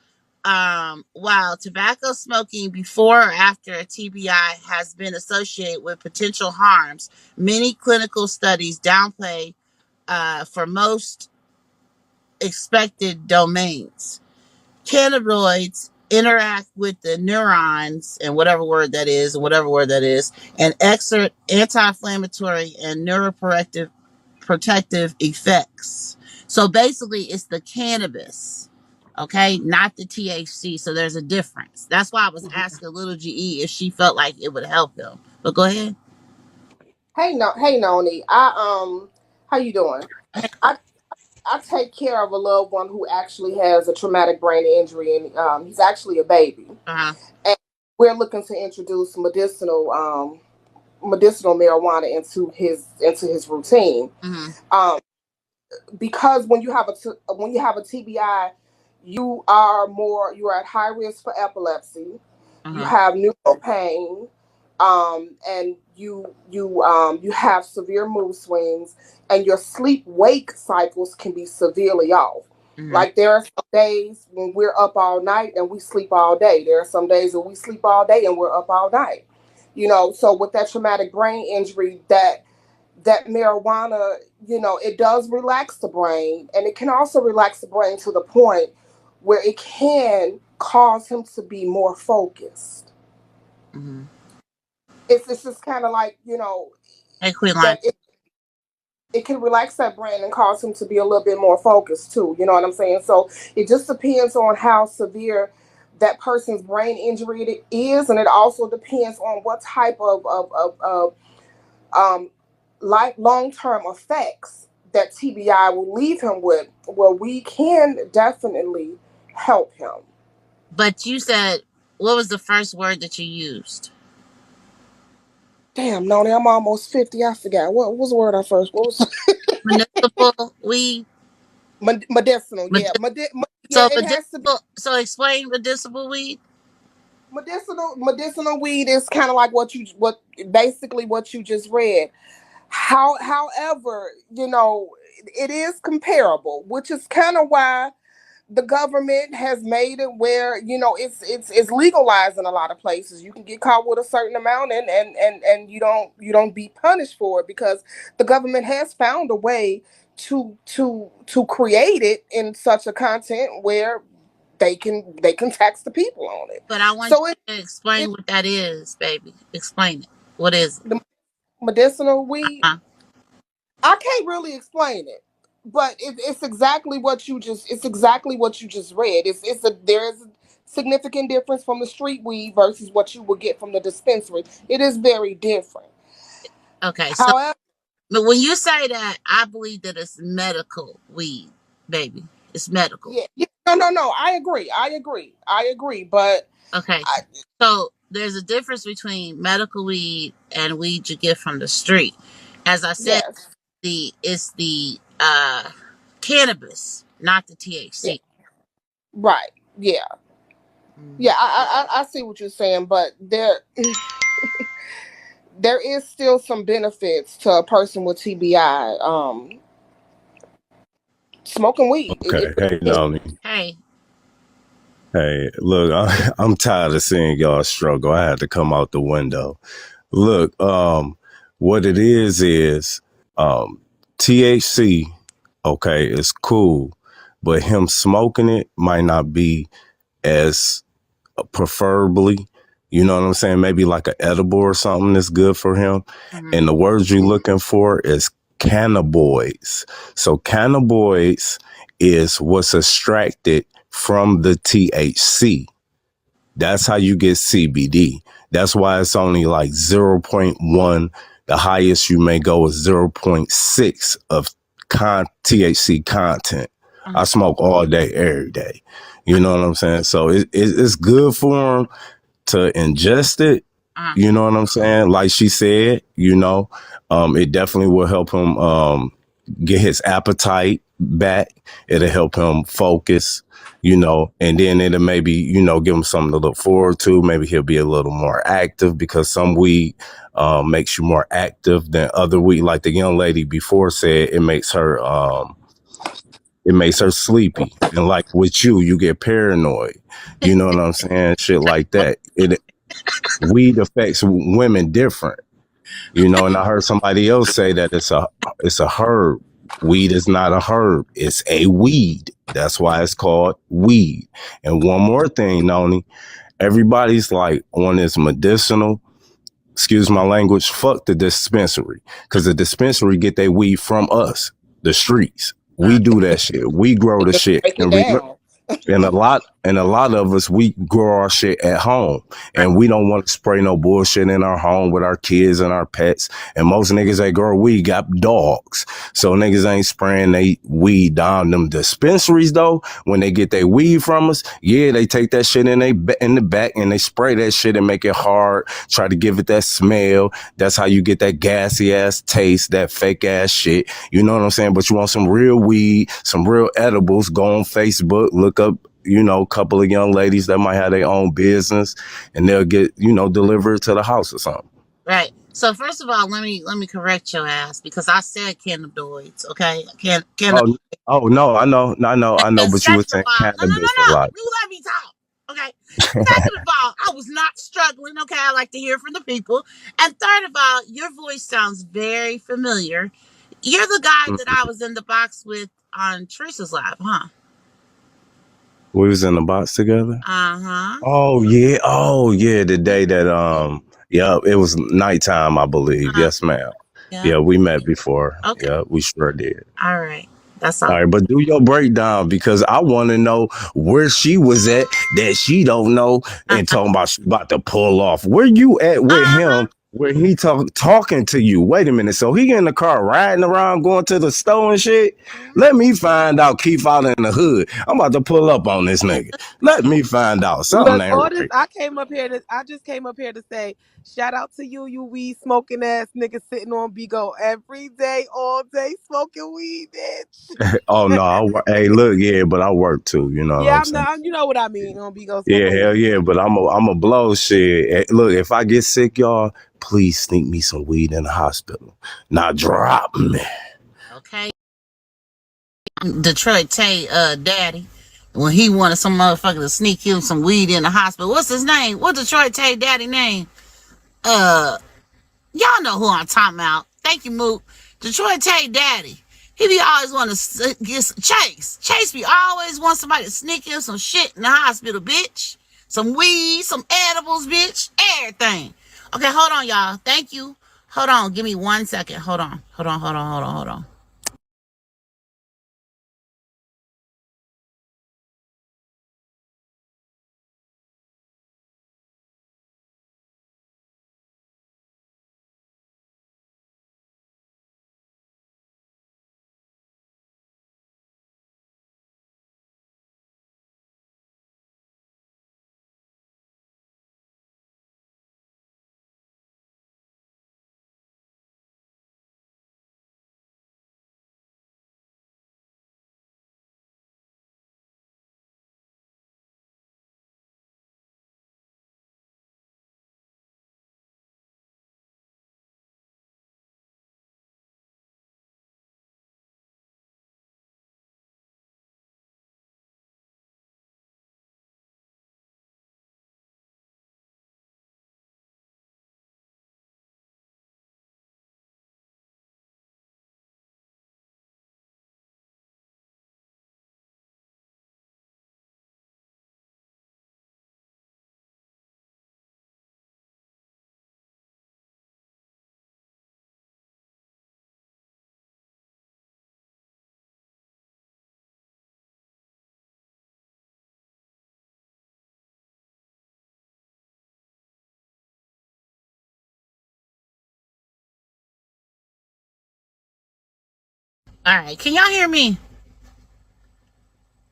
while tobacco smoking before or after a TBI has been associated with potential harms, many clinical studies downplay for most expected domains. Cannabinoids interact with the neurons and whatever word that is, and exert anti-inflammatory and neuroprotective effects. So basically, it's the cannabis, okay, not the THC. So there's a difference. That's why I was asking Little GE if she felt like it would help him. But go ahead. Hey, no, hey, Noni. How you doing? I I take care of a loved one who actually has a traumatic brain injury, and he's actually a baby, Uh-huh. and we're looking to introduce medicinal marijuana into his routine. Mm-hmm. Um, because when you have a TBI, you are at high risk for epilepsy. You Uh-huh. have neural pain, and you have severe mood swings, and your sleep wake cycles can be severely off. Mm-hmm. Like there are some days when we're up all night and we sleep all day. There are some days when we sleep all day and we're up all night. So with that traumatic brain injury, that marijuana, it does relax the brain, and it can also relax the brain to the point where it can cause him to be more focused. Mm-hmm. It's just kind of like, Hey, Queen Line. that it can relax that brain and cause him to be a little bit more focused too. You know what I'm saying? So it just depends on how severe that person's brain injury it is, and it also depends on what type of um, long term effects that TBI will leave him with. Well, we can definitely help him. But you said, what was the first word that you used? Damn, Noni, I'm almost 50. I forgot. What was the word I first? What was Municipal weed. medicinal? Yeah, yeah. So It has to be medicinal. So explain medicinal weed. medicinal weed is kind of like what basically what you just read. However, it is comparable, which is kind of why the government has made it where it's legalized in a lot of places. You can get caught with a certain amount, and you don't be punished for it, because the government has found a way to create it in such a content where they can tax the people on it. But I want So you to explain it what that is, baby. Explain it. What is it? the medicinal weed, Uh-huh. I can't really explain it, but it's exactly what you just read. There's a significant difference from the street weed versus what you would get from the dispensary. It is very different. Okay. So, However, but when you say that, I believe that it's medical weed, baby. It's medical. yeah, no, I agree, but Okay. I, So there's a difference between medical weed and weed you get from the street. As I said, yes, it's the cannabis, not the yeah, THC. right, yeah, Mhm. yeah. I see what you're saying, but there is still some benefits to a person with TBI. Smoking weed. Okay, hey It Noni. Hey, Hey, look, I'm tired of seeing y'all struggle. I had to come out the window. Look, what it is THC, okay, is cool, but him smoking it might not be as preferably, you know what I'm saying? Maybe like an edible or something that's good for him. mm-hmm. And the words you're looking for is cannabinoids. So cannabinoids is what's extracted from the THC. That's how you get CBD. That's why it's only like 0.1. The highest you may go is zero point 0.6 of THC content. I smoke all day, every day. You know what I'm saying? So it's good for them to ingest it. You know what I'm saying? Like she said, it definitely will help him get his appetite back. It'll help him focus, and then it'll maybe, give him something to look forward to. Maybe he'll be a little more active because some weed makes you more active than other weed. Like the young lady before said, it makes her sleepy. And like with you get paranoid. You know what I'm saying? Shit like that. Weed affects women different. And I heard somebody else say that it's a herb. Weed is not a herb. It's a weed. That's why it's called weed. And one more thing, Noni, everybody's like on this medicinal, excuse my language, fuck the dispensary. Because the dispensary get their weed from us, the streets. We do that shit. We grow the Just shit. break it down. And a lot of us, we grow our shit at home, and we don't want to spray no bullshit in our home with our kids and our pets. And most niggas that grow weed got dogs, so niggas ain't spraying they weed down them dispensaries though. When they get their weed from us, yeah, they take that shit in in the back and they spray that shit and make it hard. Try to give it that smell. That's how you get that gassy ass taste, that fake ass shit. You know what I'm saying? But you want some real weed, some real edibles? Go on Facebook, look up, a couple of young ladies that might have their own business, and they'll get, delivered to the house or something. Right. So first of all, let me correct your ass because I said cannabinoids. Okay, can. Oh no, I know, And but you were second of saying all, no, no, no, cannabis a no. lot. You let me talk. Okay. Second of all, I was not struggling. Okay, I like to hear from the people. And third of all, your voice sounds very familiar. You're the guy that I was in the box with on Teresa's lab, huh? We was in the box together. Uh huh. Oh yeah, the day that yeah, it was nighttime, I believe. Yes, ma'am. Yeah. Yeah, we met before. Okay. Yeah, we sure did. All right. That's All all. right, but do your breakdown because I want to know where she was at that she don't know, Uh and talking about she about to pull off. Where you at with huh. him? Where he talking to you? Wait a minute. So he in the car riding around going to the store and shit? Let me find out. Keith out in the hood. I'm about to pull up on this nigga. Let me find out. Something Look, ain't all this right. I just came up here to say, shout out to you, you weed smoking ass nigga sitting on Bigo every day, all day smoking weed, Oh no. bitch. Hey, look, yeah, but I work too. You know what Yeah, I'm I'm saying? not. You know what I mean? On Bigo Yeah, smoking hell weed. yeah, but I'm a blow shit. Look, if I get sick, y'all, please sneak me some weed in the hospital. Now drop me. Okay. Detroit Tay, daddy, when he wanted some motherfucker to sneak him some weed in the hospital. What's his name? What Detroit Tay daddy name? Uh, Y'all know who I'm talking about. Thank you, Mook. Detroit Tay daddy. He be always want to get Chase. Chase be always want somebody to sneak him some shit in the hospital, bitch. Some weed, some edibles, bitch. Everything. Okay, hold on, y'all. Thank you. Hold on. Give me 1 second. Hold on. Hold on. All right. Can y'all hear me?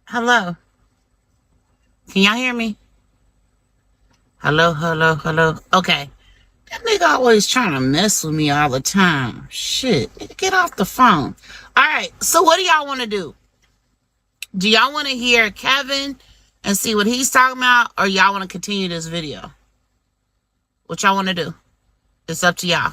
Hello. Can y'all hear me? Hello, hello, hello. Okay. That nigga always trying to mess with me all the time. Shit. Get off the phone. All right. So what do y'all want to do? Do y'all want to hear Kevin and see what he's talking about, or y'all want to continue this video? What y'all want to do? It's up to y'all.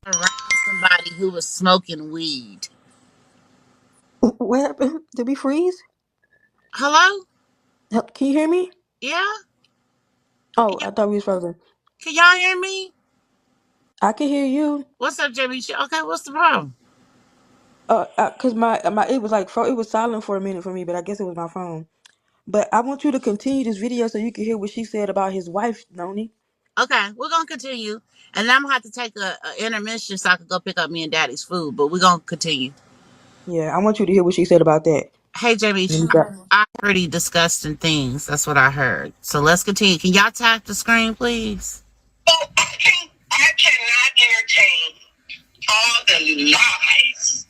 Around somebody who was smoking weed. What happened? Did we freeze? Hello? Can you hear me? Yeah? Oh, I thought we was frozen. Can y'all hear me? I can hear you. What's up, Jimmy? Okay, what's the problem? Cause my it was like it was silent for a minute for me, but I guess it was my phone. But I want you to continue this video so you can hear what she said about his wife, Noni. Okay, we're gonna continue. And then I'm gonna have to take a intermission so I can go pick up me and daddy's food, but we're gonna continue. Yeah, I want you to hear what she said about that. Hey, Jamie, Let me grab- I pretty disgusting things. That's what I heard. So let's continue. Can y'all tap the screen, please? So I cannot entertain all the lies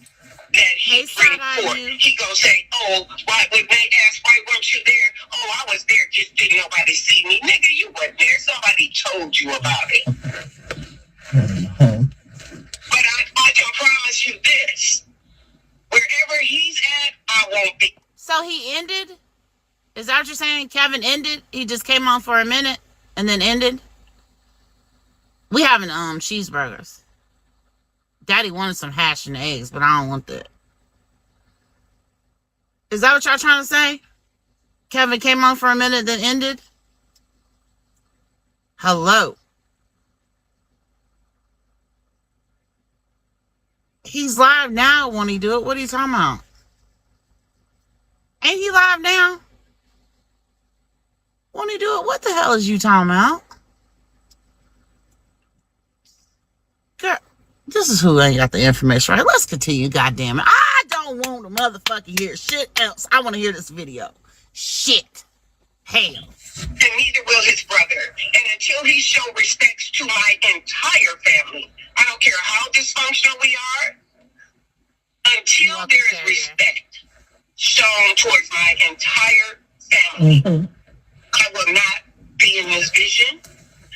that he Hey, brings side-eye forth. you. He gonna say, "Oh, why when they ask why weren't you there? Oh, I was there, just didn't nobody see me, nigga. You weren't there. Somebody told you about it." But I can promise you this: wherever he's at, I won't be. So he ended? Is that what you're saying? Kevin ended? He just came on for a minute and then ended? We having cheeseburgers. Daddy wanted some hash and eggs, but I don't want that. Is that what y'all trying to say? Kevin came on for a minute, then ended? Hello. He's live now when he do it. What are you talking about? Ain't he live now? When he do it, what the hell is you talking about? Girl, this is who ain't got the information right. Let's continue, goddammit. I don't want to motherfucking hear shit else. I want to hear this video. Shit. Hell. And neither will his brother. And until he show respects to my entire family, I don't care how dysfunctional we are, until there is respect shown towards my entire family, I will not be in his vision.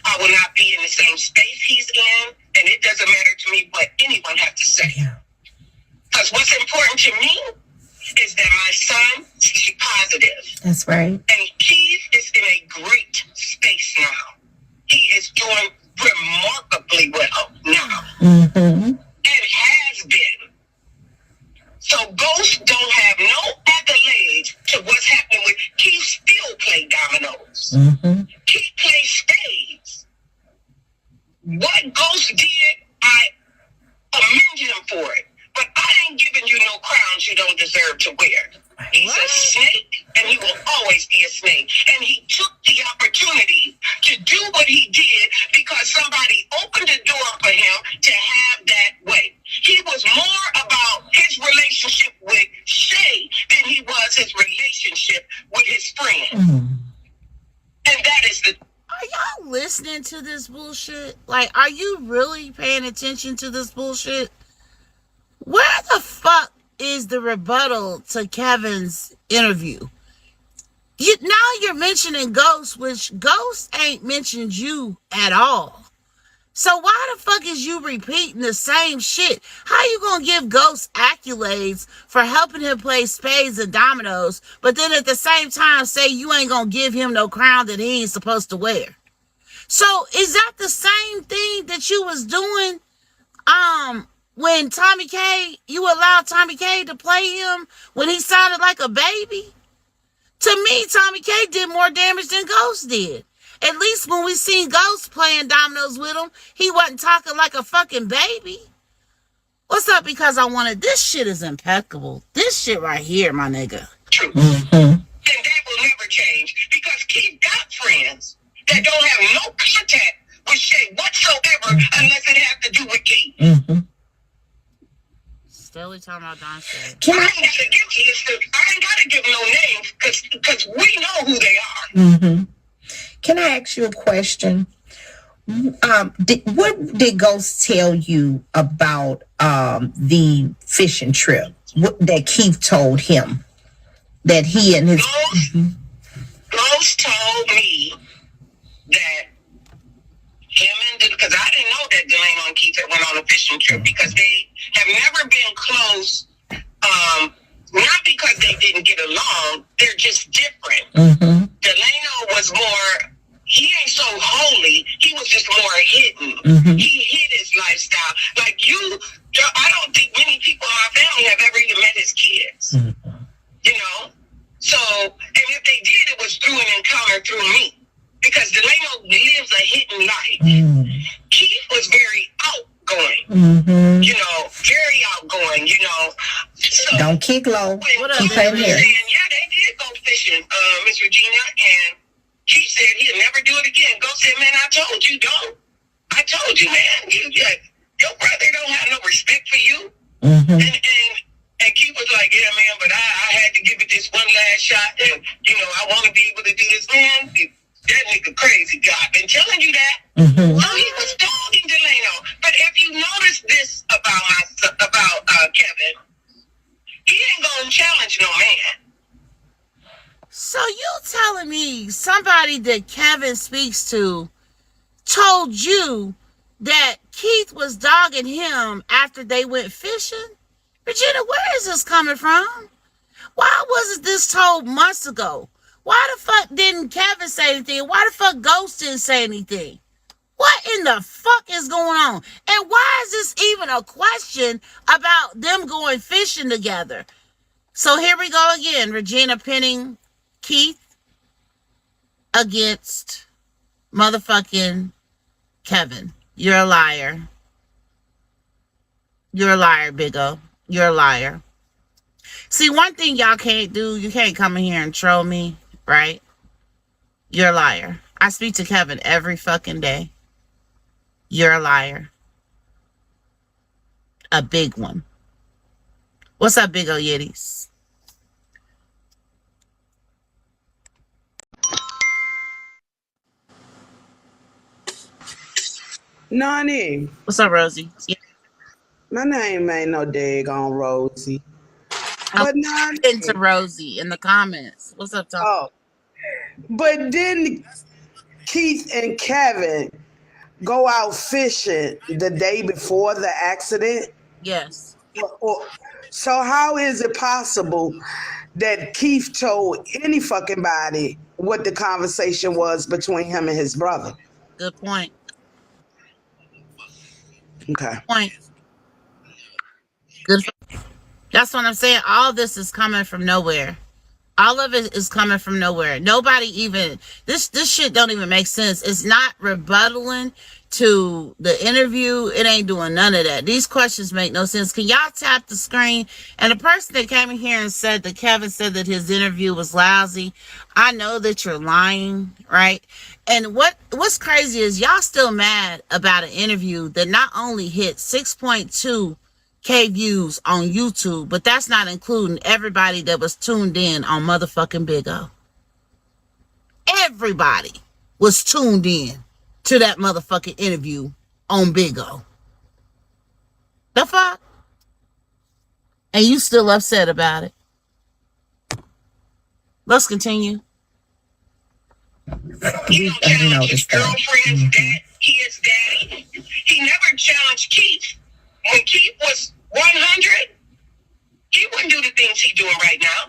I will not be in the same space he's in. And it doesn't matter to me what anyone has to say. Because what's important to me is that my son is positive. That's right. And Keith is in a great space now. He is doing remarkably well now. And has been. So ghosts don't have no accolades to what's happening with Keith. Still play dominoes. Keith plays spades. What Ghost did, I commend him for it. But I ain't giving you no crowns you don't deserve to wear. He's a snake, and he will always be a snake. And he took the opportunity to do what he did because somebody opened the door for him to have that way. He was more about his relationship with Shay than he was his relationship with his friend. And that is the... Are y'all listening to this bullshit? Like, are you really paying attention to this bullshit? Where the fuck is the rebuttal to Kevin's interview? Now you're mentioning Ghost, which Ghost ain't mentioned you at all. So why the fuck is you repeating the same shit? How you gonna give Ghost accolades for helping him play spades and dominoes, but then at the same time say you ain't gonna give him no crown that he ain't supposed to wear? So is that the same thing that you was doing when TOMIKAY, you allowed TOMIKAY to play him when he sounded like a baby? To me, Tommy K did more damage than Ghost did. At least when we seen Ghost playing dominoes with him, he wasn't talking like a fucking baby. What's up? Because I wanted. This shit is impeccable. This shit right here, my nigga. True. And that will never change because Keith got friends that don't have no contact with Shay whatsoever unless it has to do with Keith. Still talking about Don Shay. I ain't gotta give no names because we know who they are. Can I ask you a question? What did Ghost tell you about the fishing trip? What that Keith told him that he and his Ghost told me that him and because I didn't know that Delano and Keith had went on a fishing trip because they have never been close. Not because they didn't get along, they're just different. Delano was more. He ain't so holy. He was just more hidden. He hid his lifestyle. Like you, I don't think many people in my family have ever even met his kids. You know? So, and if they did, it was through an encounter through me. Because Delano lives a hidden life. Keith was very outgoing. You know, very outgoing, you know. So, don't kick low. Keep saying, yeah, they did go fishing, Miss Regina, and Keith said he'll never do it again. Go said, man, I told you don't. I told you, man. Your brother don't have no respect for you. And Keith was like, yeah, man, but I had to give it this one last shot. And, you know, I want to be able to do this, man. That nigga crazy guy. Been telling you that. So he was dogging Delano. But if you notice this about Kevin, he ain't going to challenge no man. So you telling me somebody that Kevin speaks to told you that Keith was dogging him after they went fishing? Regina, where is this coming from? Why wasn't this told months ago? Why the fuck didn't Kevin say anything? Why the fuck Ghost didn't say anything? What in the fuck is going on? And why is this even a question about them going fishing together? So here we go again. Regina pinning Keith against motherfucking Kevin. You're a liar. You're a liar, Big O. You're a liar. See, one thing y'all can't do, you can't come in here and troll me, right? You're a liar. I speak to Kevin every fucking day. You're a liar. A big one. What's up, Big O Yitties? Nonny, What's up, Rosie? Yeah. my name ain't no daggone Rosie. I'm But Nonny, into Rosie in the comments. What's up, Tom? oh, but didn't Keith and Kevin go out fishing the day before the accident? Yes. So how is it possible that Keith told any fucking body what the conversation was between him and his brother? Good point. Okay. Point. Good. That's what I'm saying. All this is coming from nowhere. All of it is coming from nowhere. Nobody even this shit don't even make sense. It's not rebuttaling to the interview. It ain't doing none of that. These questions make no sense. Can y'all tap the screen? And the person that came in here and said that Kevin said that his interview was lousy. I know that you're lying, right? And what's crazy is y'all still mad about an interview that not only hit 6.2K views on YouTube, but that's not including everybody that was tuned in on motherfucking Big O. Everybody was tuned in to that motherfucking interview on Big O. The fuck? And you still upset about it. Let's continue. He don't challenge his girlfriend's dad. He is daddy. He never challenged Keith. When Keith was 100, he wouldn't do the things he's doing right now.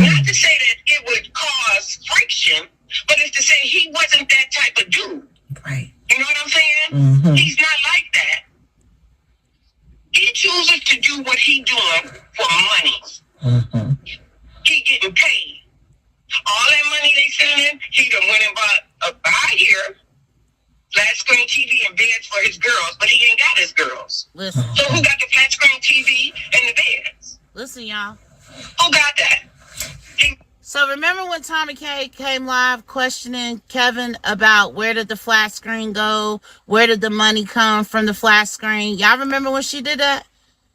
Not to say that it would cause friction, but it's to say he wasn't that type of dude. Right. You know what I'm saying? He's not like that. He chooses to do what he doing for money. He getting paid. son, he done went and bought a year flat screen TV and beds for his girls, but he ain't got his girls. Listen. So who got the flat screen TV and the beds? Listen, y'all. Who got that? So remember when TOMIKAY came live questioning Kevin about where did the flat screen go? Where did the money come from the flat screen? Y'all remember when she did that?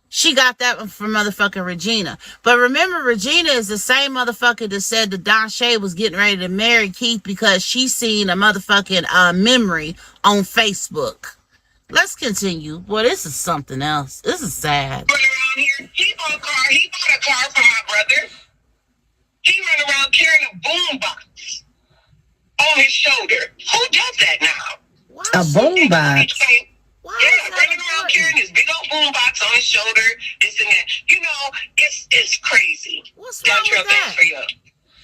She got that one from motherfucking Regina. But remember, Regina is the same motherfucker that said that Don Shay was getting ready to marry Keith because she seen a motherfucking memory on Facebook. Let's continue. Boy, this is something else. This is sad. Run around here. He bought a car for my brother. He run around carrying a boom box on his shoulder. Who does that now? Why A boom box. Yeah, running around carrying this big old boom box on his shoulder, this and that. You know, it's crazy. What's wrong with Thanks that? for your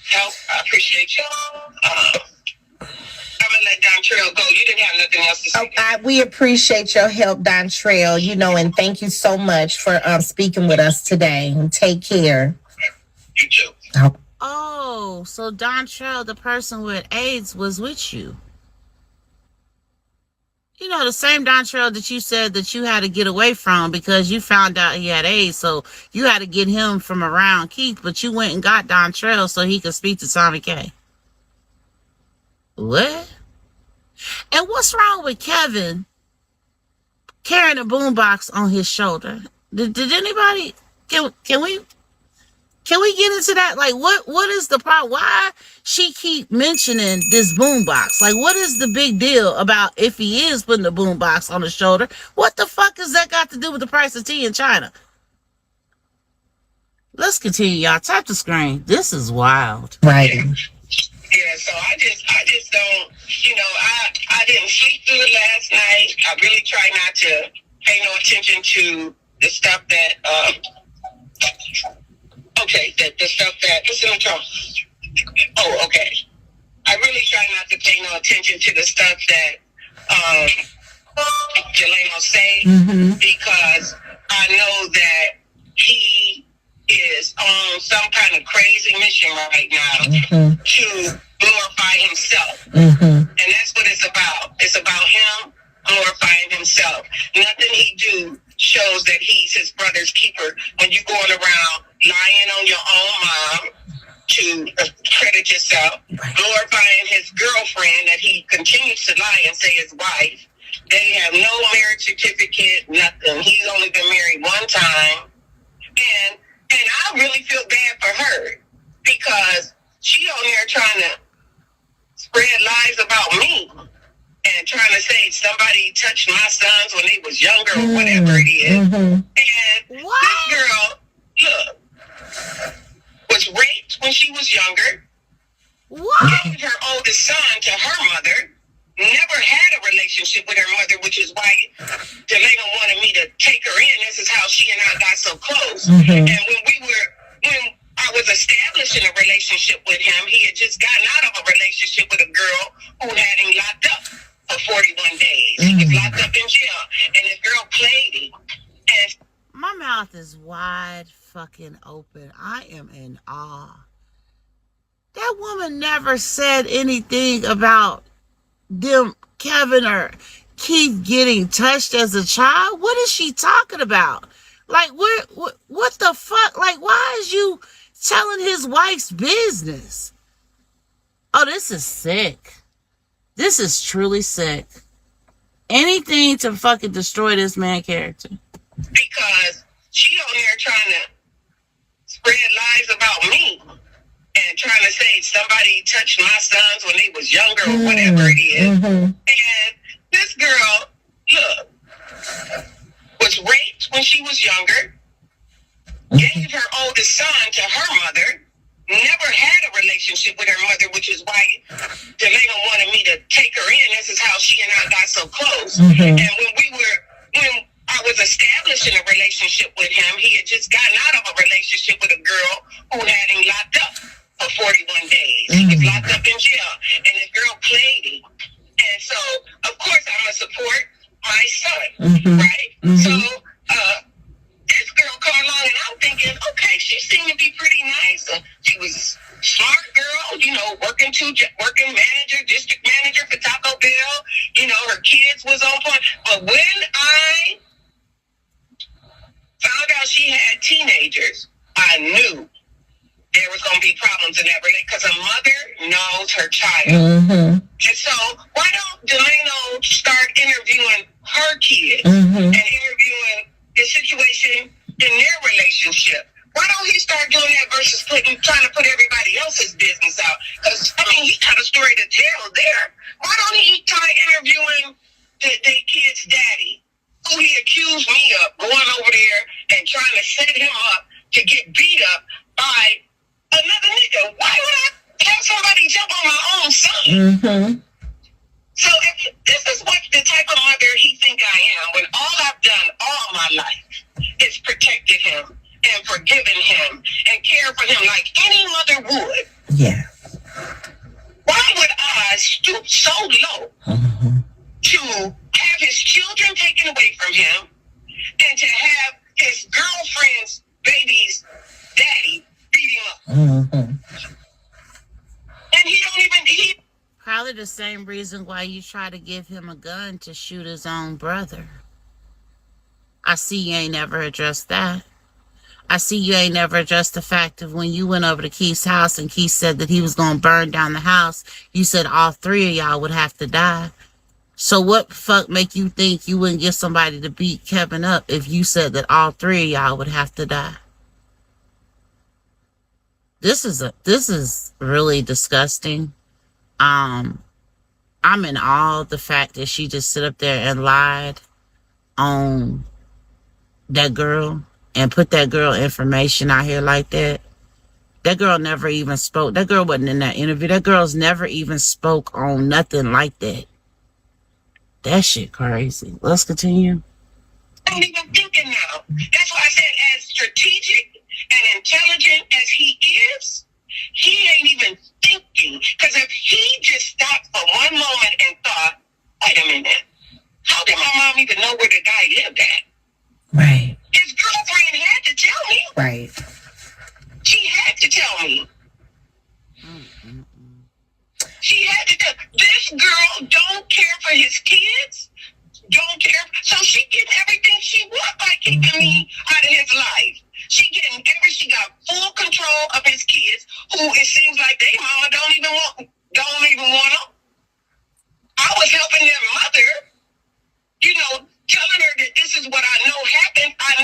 help. I appreciate you. I'm gonna let Dontrell go. You didn't have nothing else to say. We appreciate your help, Dontrell, and thank you so much for speaking with us today. Take care. You too. Oh, so Dontrell, the person with AIDS, was with you. You know, the same Dontrell that you said that you had to get away from because you found out he had AIDS, so you had to get him from around Keith, but you went and got Dontrell so he could speak to TOMIKAY. What? And what's wrong with Kevin carrying a boombox on his shoulder? Did anybody, can we get into that? Like, what is the problem? Why she keep mentioning this boombox? Like, what is the big deal about if he is putting the boombox on his shoulder? What the fuck has that got to do with the price of tea in China? Let's continue, y'all. Tap the screen. This is wild. Right. Yeah, so I just don't, I didn't sleep through it last night. I really try not to pay no attention to the stuff that, the stuff that, what's in the trunk? Oh, okay. I really try not to pay no attention to the stuff that Jeleno say because I know that he is on some kind of crazy mission right now to glorify himself. And that's what it's about. It's about him glorifying himself. Nothing he do shows that he's his brother's keeper when you're going around lying on your own mom to credit yourself, glorifying his girlfriend that he continues to lie and say his wife. They have no marriage certificate, nothing. He's only been married one time. And I really feel bad for her because she on there trying to spread lies about me and trying to say somebody touched my sons when they was younger or whatever it is. And this girl, look, was raped when she was younger. Gave her oldest son to her mother. Never had a relationship with her mother, which is why Delano wanted me to take her in. This is how she and I got so close. And when I was establishing a relationship with him, he had just gotten out of a relationship with a girl who had him locked up for 41 days. He was locked up in jail, and this girl played him. And my mouth is wide fucking open. I am in awe. That woman never said anything about them, Kevin or Keith, getting touched as a child. What is she talking about? Like, what the fuck? Like, why is you telling his wife's business? Oh, this is sick. This is truly sick. Anything to fucking destroy this man character. Because she on there trying to spread lies about me and trying to say somebody touched my sons when they was younger or whatever it is. And this girl, look, was raped when she was younger, gave her oldest son to her mother, never had a relationship with her mother, which is why Delano wanted me to take her in. This is how she and I got so close. And when I was establishing a relationship with him, he had just gotten out of a relationship with a girl who had him locked up for 41 days. He was locked up in jail, and this girl played him. And so, of course, I'm going to support my son, right? So, this girl come along, and I'm thinking, okay, she seemed to be pretty nice. She was Smart girl, working manager, district manager for Taco Bell. Her kids was on point. But when I found out she had teenagers, I knew there was going to be problems in that relationship because a mother knows her child. And so why don't Delano start interviewing her kids and interviewing the situation in their relationship? Why don't he start doing that versus trying to put everybody else's business out? Because, he got a story to tell there. Why don't he try interviewing the kid's daddy, who he accused me of going over there and trying to set him up to get beat up by another nigga? Why would I have somebody jump on my own son? So if this is what the type of mother he think I am, when all I've done all my life is protected him and forgiven him and care for him like any mother would. Yeah. Why would I stoop so low to have his children taken away from him and to have his girlfriend's baby's daddy beat him up? And he Probably the same reason why you try to give him a gun to shoot his own brother. I see you ain't never addressed that. I see you ain't never addressed the fact of when you went over to Keith's house and Keith said that he was going to burn down the house, you said all three of y'all would have to die. So what the fuck make you think you wouldn't get somebody to beat Kevin up if you said that all three of y'all would have to die? This is really disgusting. I'm in awe of the fact that she just sit up there and lied on that girl and put that girl information out here like that. That girl never even spoke. That girl wasn't in that interview. That girl's never even spoke on nothing like that. That shit crazy. Let's continue. I'm even thinking now. That's why I said as strategic and intelligent as he is, he ain't even thinking. Because if he just stopped for one moment and thought, wait a minute, how did my mom even know where the guy lived at? Right. His girlfriend had to tell me. Right. She had to tell me. She had to tell. This girl don't care for his kids. Don't care. So she getting everything she want by keeping me out of his life. She got full control of his kids, who it seems like they mama don't even want them. I was helping their mother, telling her that this is what I know happened. I've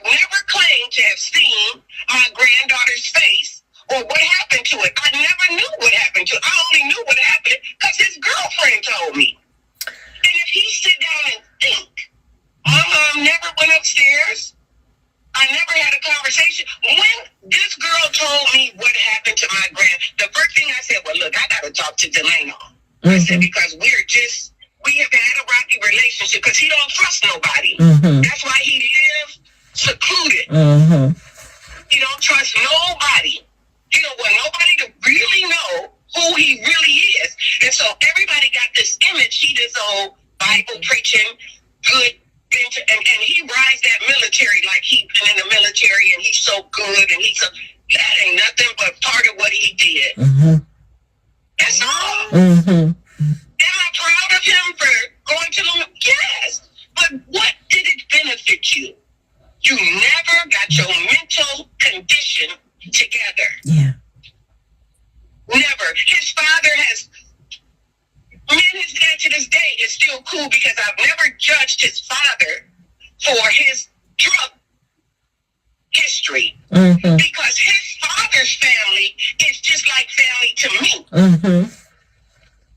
never claimed to have seen my granddaughter's face or what happened to it. I never knew what happened to it. I only knew what happened because his girlfriend told me. And if he sit down and think, my mom never went upstairs. I never had a conversation. When this girl told me what happened to my the first thing I said, well, look, I got to talk to Delano. I said, because we have had a rocky relationship because he don't trust nobody. That's why he lives secluded. He don't trust nobody. He don't want nobody to really know who he really is. And so everybody got this image. He this old Bible preaching, good, and he rides that military like he been in the military and he's so good and that ain't nothing but part of what he did. That's all. Am I proud of him for going to the yes? But what did it benefit you? You never got your mental condition together. Yeah. Never. His father has, his dad to this day is still cool because I've never judged his father for his drug history. Because his father's family is just like family to me.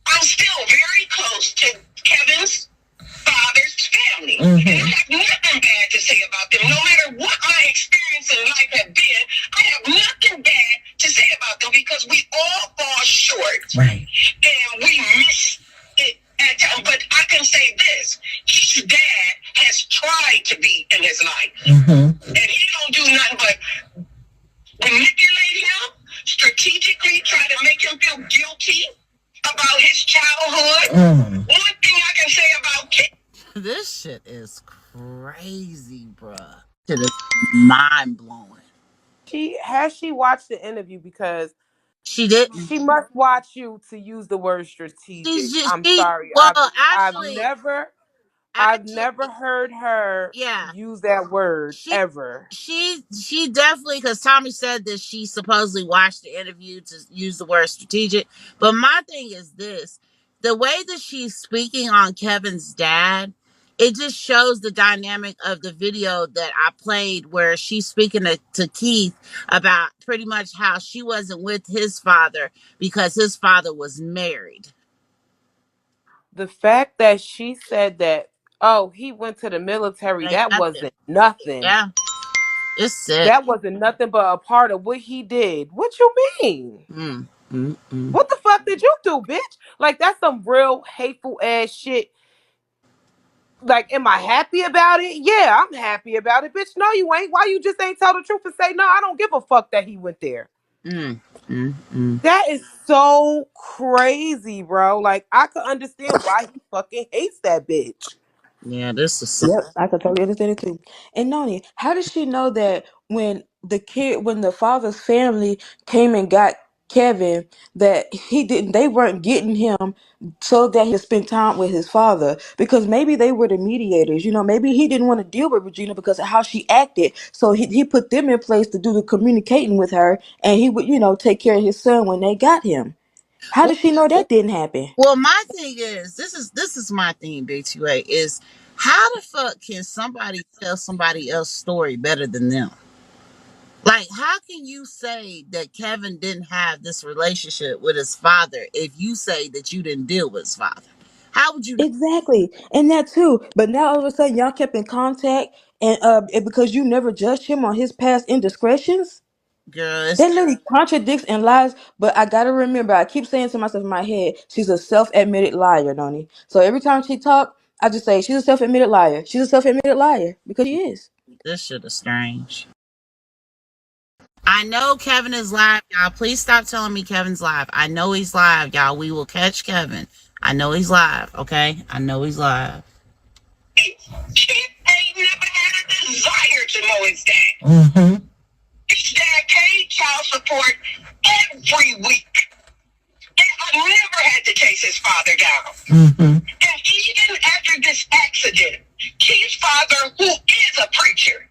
I'm still very close to Kevin's father's family. And I have nothing bad to say about them. No matter what my experience in life have been, I have nothing bad to say about them because we all fall short. Right. And we miss it at times. But I can say this. His dad has tried to be in his life. And he don't do nothing but manipulate him, strategically try to make him feel guilty about his childhood. One thing I can say about kids. This shit is crazy, bruh. Shit is mind blowing. Has she watched the interview? Because She didn't. She must watch you to use the word strategic. She's just I'm she. sorry. Well, I've actually, never I've actually, never heard her yeah. use that word She ever. she definitely, because Tommy said that she supposedly watched the interview to use the word strategic. But my thing is this: the way that she's speaking on Kevin's dad, it just shows the dynamic of the video that I played, where she's speaking to Keith about pretty much how she wasn't with his father because his father was married. The fact that she said that, oh, he went to the military, It ain't that nothing. wasn't nothing. Yeah, it's sick. That wasn't nothing but a part of what he did. What you mean? Mm, mm, mm. What the fuck did you do, bitch? Like, that's some real hateful ass shit. Like, am I happy about it? Yeah, I'm happy about it, bitch. No, you ain't. Why you just ain't tell the truth and say, no, I don't give a fuck that he went there? Mm, mm, mm. That is so crazy, bro. Like, I could understand why he fucking hates that bitch. Yeah, this is. Yep, I could totally understand it too. And Noni, how did she know that when the father's family came and got Kevin, that they weren't getting him so that he could spend time with his father? Because maybe they were the mediators, maybe he didn't want to deal with Regina because of how she acted. So he put them in place to do the communicating with her, and he would, take care of his son when they got him. How did she know that didn't happen? Well, my thing is, this is my thing, Big 2A, is how the fuck can somebody tell somebody else's story better than them? Like, how can you say that Kevin didn't have this relationship with his father if you say that you didn't deal with his father? How would you know? Exactly, and that too. But now all of a sudden, y'all kept in contact, and because you never judged him on his past indiscretions, Girl, that it's literally contradicts and lies. But I gotta remember, I keep saying to myself in my head, she's a self-admitted liar, Noni. So every time she talk, I just say she's a self-admitted liar. She's a self-admitted liar because she is. this shit is strange. I know Kevin is live, y'all. Please stop telling me Kevin's live. I know he's live, y'all. We will catch Kevin. I know he's live, okay? I know he's live. She ain't never had a desire to know his dad. His dad paid child support every week. And I never had to chase his father down. And even after this accident, Keith's father, who is a preacher,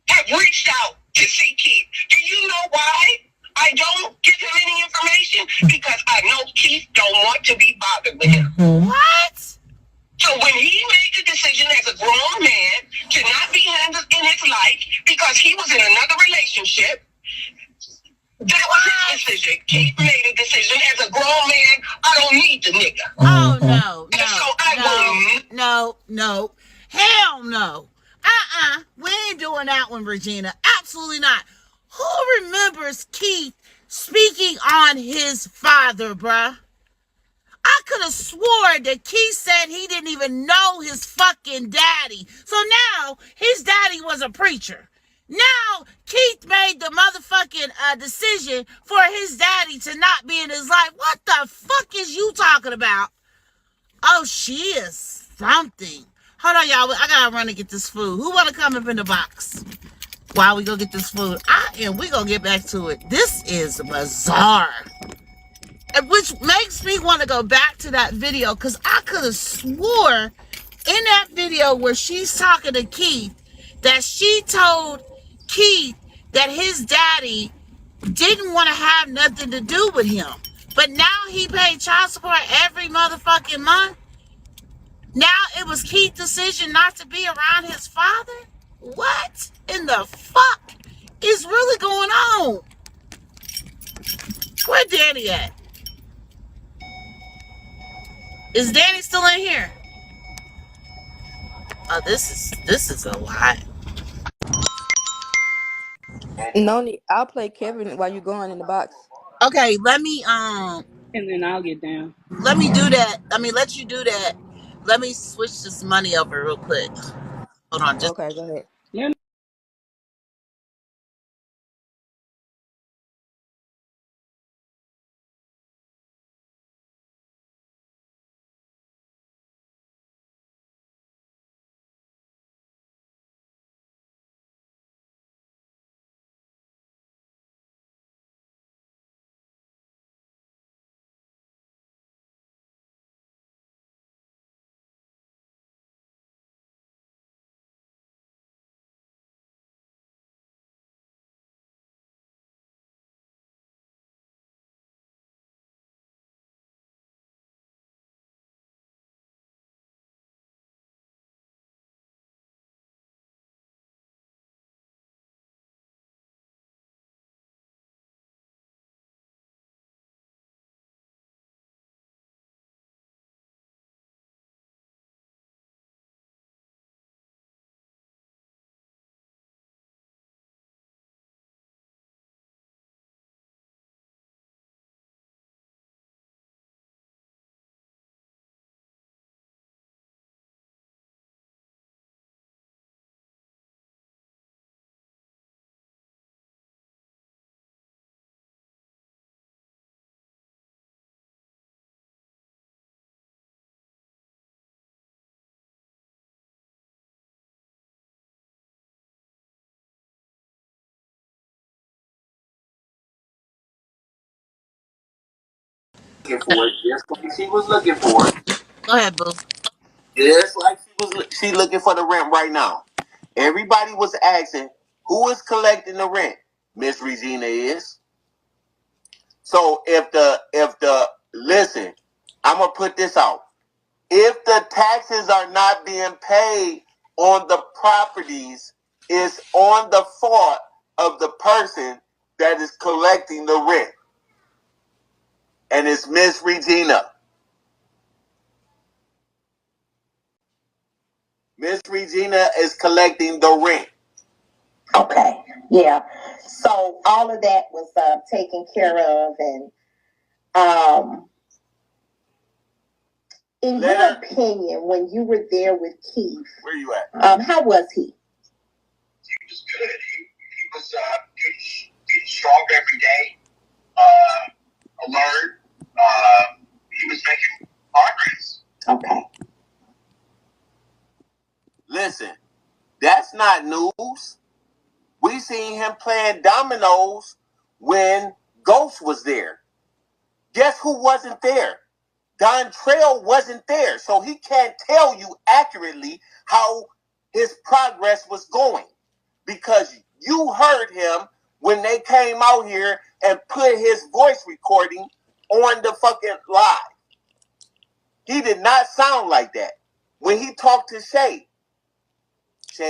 have reached out to see Keith. Do you know why I don't give him any information? Because I know Keith don't want to be bothered with him. What? So when he made the decision as a grown man to not be in his life because he was in another relationship, that was his decision. Keith made a decision as a grown man. I don't need the nigga. Oh no, And so no. Hell no. We ain't doing that one, Regina. Absolutely not. Who remembers Keith speaking on his father, bruh? I could have swore that Keith said he didn't even know his fucking daddy. So now his daddy was a preacher. Now Keith made the motherfucking decision for his daddy to not be in his life. What the fuck is you talking about? Oh, she is something. Hold on, y'all. I gotta run to get this food. Who wanna come up in the box while we go get this food? We gonna get back to it. This is bizarre. Which makes me want to go back to that video, because I could have swore in that video where she's talking to Keith that she told Keith that his daddy didn't want to have nothing to do with him. But now he paid child support every motherfucking month. Now it was Keith's decision not to be around his father? What in the fuck is really going on? Where Danny at? Is Danny still in here? Oh, this is a lot. Noni, I'll play Kevin while you're going in the box. Okay, And then I'll get down. let me do that. I mean, let you do that. Let me switch this money over real quick. Hold on, just Okay, go ahead. Yeah, looking for it, just like she was looking for it. Go ahead, boo. Just like she looking for the rent right now. Everybody was asking who is collecting the rent. Miss Regina is. So if the listen, I'm gonna put this out. If the taxes are not being paid on the properties, it's on the fault of the person that is collecting the rent. And it's Miss Regina. Miss Regina is collecting the rent. Okay, yeah. So all of that was taken care of, and in your opinion, when you were there with Keith, where you at? How was he? He was good. He was getting stronger every day. Alert. He was making progress. Okay. Listen, that's not news. We seen him playing dominoes when Ghost was there. Guess who wasn't there? Dontrell wasn't there, so he can't tell you accurately how his progress was going because you heard him when they came out here and put his voice recording on the fucking live. He did not sound like that. When he talked to Shay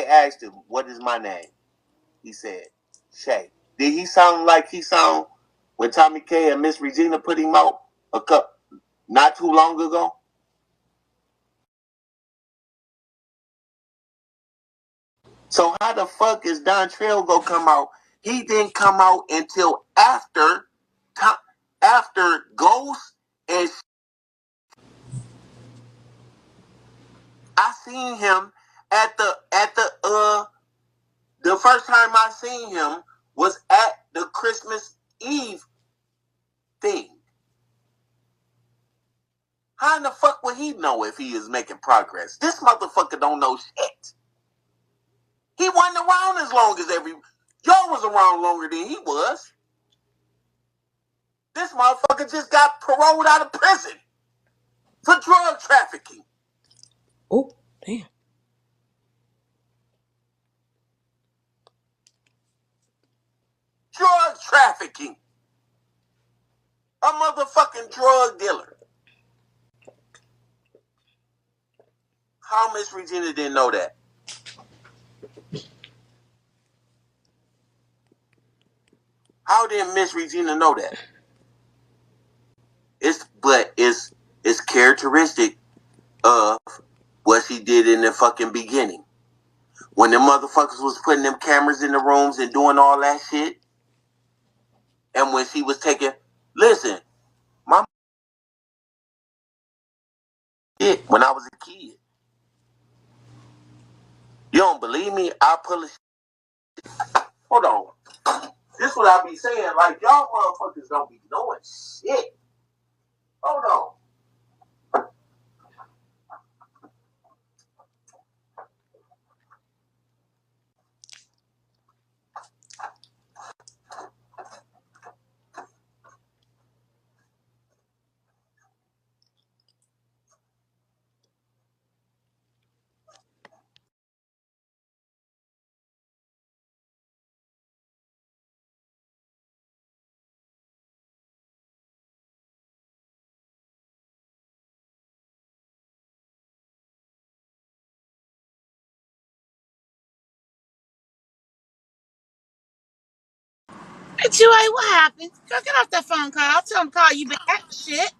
asked him, "What is my name?" He said, "Shay." Did he sound like he sound when TOMIKAY and Miss Regina put him out not too long ago? So how the fuck is Dontrell gonna come out? He didn't come out until after Ghost and I seen him at the first time I seen him was at the Christmas Eve thing. How in the fuck would he know if he is making progress? This motherfucker don't know shit. He wasn't around as long as y'all was around longer than he was. This motherfucker just got paroled out of prison for drug trafficking. Oh, damn. Drug trafficking. A motherfucking drug dealer. How Miss Regina didn't know that? How did Miss Regina know that? It's characteristic of what she did in the fucking beginning. When the motherfuckers was putting them cameras in the rooms and doing all that shit. And when she was listen, my shit when I was a kid. You don't believe me? I'll pull a hold on. This what I be saying. Like, y'all motherfuckers don't be knowing shit. Hold on. Hey, G-Way, what happened? Girl, get off that phone call. Tell him to call you back. Shit.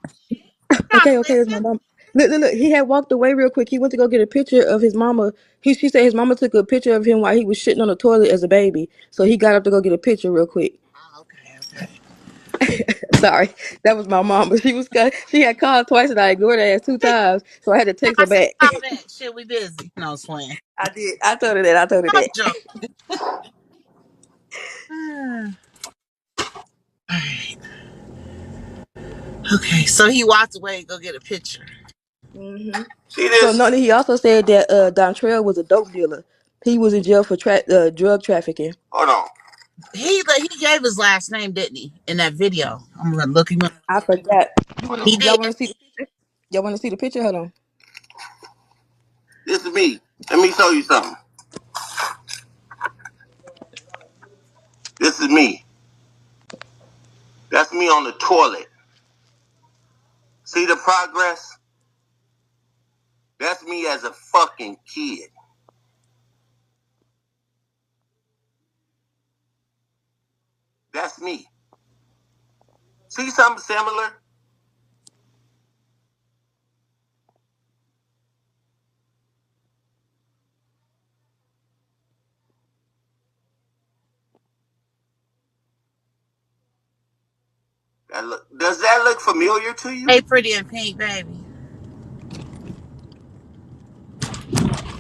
Trying to Okay, okay, it's my listen. mom. Look, he had walked away real quick. He went to go get a picture of his mama. She said his mama took a picture of him while he was shitting on the toilet as a baby. So he got up to go get a picture real quick. Oh, okay. Sorry, that was my mom, but she had called twice and I ignored her ass 2 times, so I had to text I her said, back. call back. Shit, we busy. No, swing. I did. I told her that. I told her I'm that. joking. All right. Okay, so he walked away and go get a picture. Hmm. See So this? Noni, he also said that Dontrell was a dope dealer. He was in jail for drug trafficking. Hold on. He gave his last name, didn't he? In that video, I'm gonna look him up. I forgot. He Y'all did. want to see? Y'all want to see the picture? Hold on. This is me. Let me show you something. This is me. That's me on the toilet. See the progress? That's me as a fucking kid. That's me. See something similar? Does that look familiar to you? Hey, pretty in pink, baby.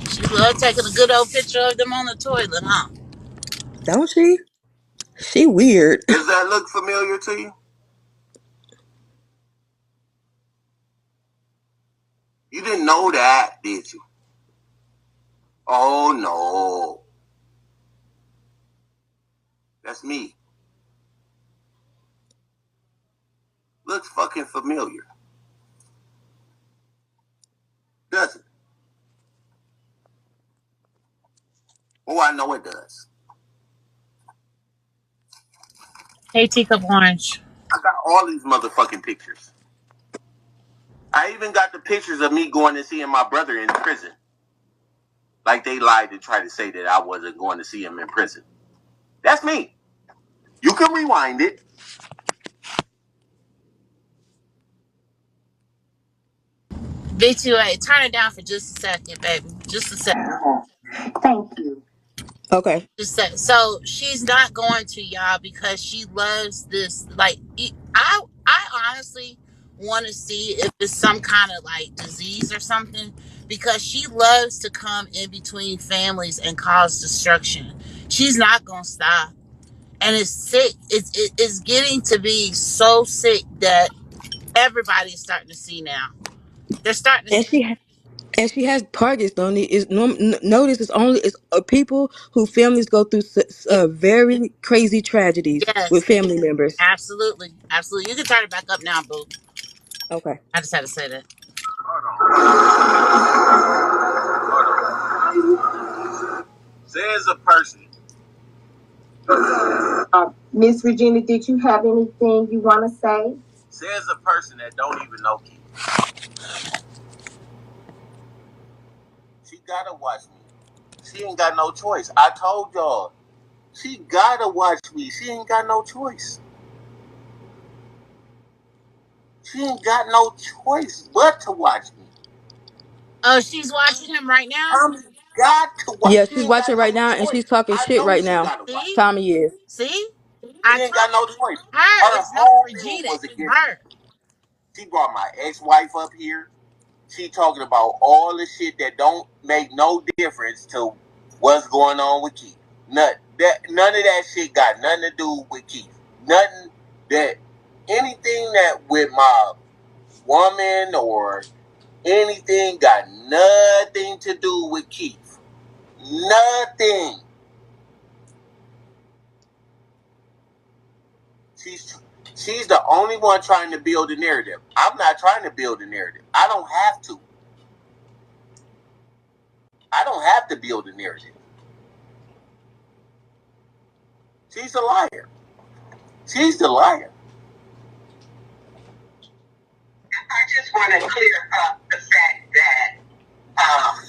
She love taking a good old picture of them on the toilet, huh? Don't she? She weird. Does that look familiar to you? You didn't know that, did you? Oh no. That's me. Looks fucking familiar. Does it? Oh, I know it does. Hey, teacup orange. I got all these motherfucking pictures. I even got the pictures of me going and seeing my brother in prison. Like they lied to try to say that I wasn't going to see him in prison. That's me. You can rewind it. B2A, turn it down for just a second, baby. Just a second. Thank you. Okay. Just a second. So she's not going to y'all because she loves this. Like, I honestly want to see if it's some kind of like disease or something because she loves to come in between families and cause destruction. She's not gonna stop, and it's sick. It's getting to be so sick that everybody's starting to see now. They're starting to And see. she has targets. Don't it? Is notice it's people who families go through It. very crazy tragedies with Yes, family members. absolutely, absolutely. You can turn it back up now, boo. Okay. I just had to say that. Says a person. Miss Regina, did you have anything you want to say? Says a person that don't even know Keith. She gotta watch me. She ain't got no choice. I told y'all. She gotta watch me. She ain't got no choice. She ain't got no choice but to watch me. Oh, she's watching him right now. Tommy got to watch. Yeah, She she's ain't got watching right no now, and choice. she's talking I shit know right she now. gotta watch. See, Tommy is. see. She I ain't told got no choice. her Her it's not whole thing Regina, was it's against me. her. She brought my ex-wife up here. She talking about all the shit that don't make no difference to what's going on with Keith. None of that shit got nothing to do with Keith. Nothing that anything that with my woman or anything got nothing to do with Keith. Nothing. She's the only one trying to build a narrative. I'm not trying to build a narrative. I don't have to. I don't have to build a narrative. She's a liar. She's the liar. I just want to clear up the fact that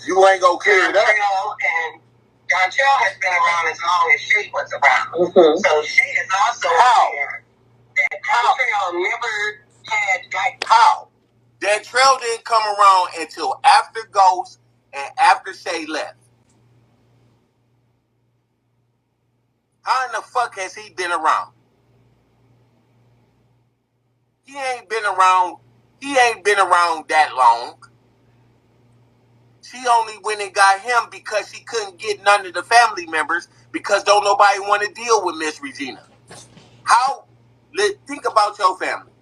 you ain't gonna clear it up. And Dontrell has been around as long as Shay was around. Mm-hmm. So Shay is also aware that Dontrell never had guidance. How? Dontrell didn't come around until after Ghost and after Shay left. How in the fuck has he been around? He ain't been around. He ain't been around that long. She only went and got him because she couldn't get none of the family members because don't nobody want to deal with Miss Regina. How? Think about your family.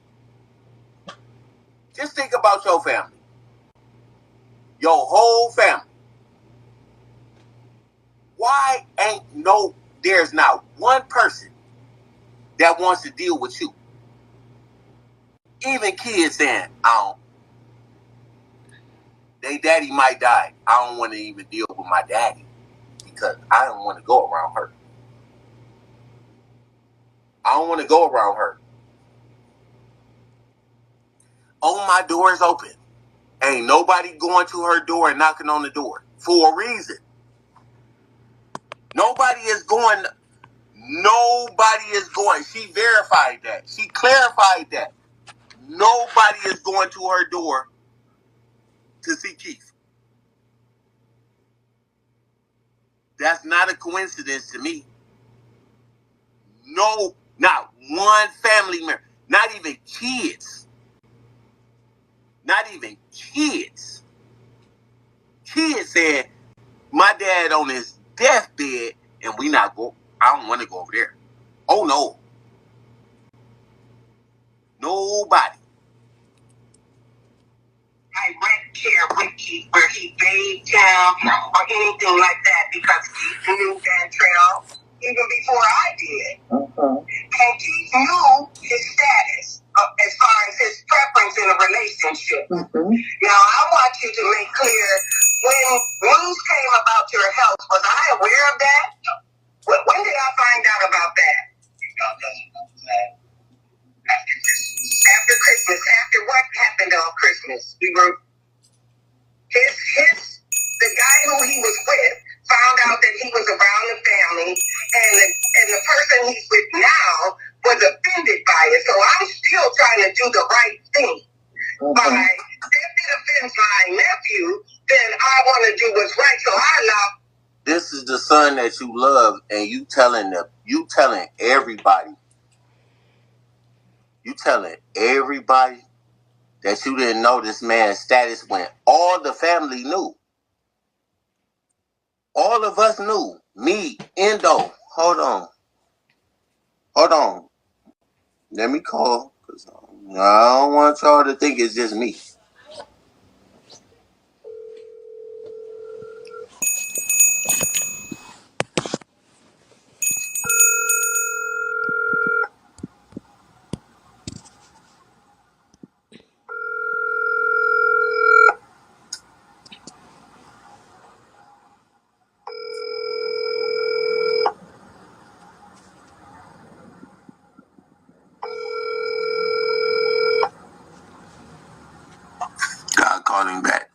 Just think about your family. Your whole family. Why ain't no there's not one person that wants to deal with you. Even kids saying, they daddy might die. I don't want to even deal with my daddy because I don't want to go around her. I don't want to go around her. Oh, my door is open. Ain't nobody going to her door and knocking on the door for a reason. Nobody is going. She verified that. She clarified that. Nobody is going to her door to see Keith. That's not a coincidence to me. No, not one family member, not even kids. Not even kids. Kids said, my dad on his deathbed and I don't want to go over there. Oh no. Nobody. Direct care with Keith where he bathed him or anything like that because Keith knew Dantrell even before I did. And Keith knew his status as far as his preference in a relationship. Now, I want you to make clear when news came about your health, was I aware of that? When did I find out about that? After Christmas. After what happened on Christmas? We were the guy who he was with found out that he was around the family, and the person he's with now was offended by it. So I'm still trying to do the right thing. By if it offends my nephew, then I want to do what's right. So I allow. This is the son that you love, and you telling everybody that you didn't know this man's status when all the family knew. All of us knew. Me, Endo. Hold on. Let me call. Because I don't want y'all to think it's just me. God calling back.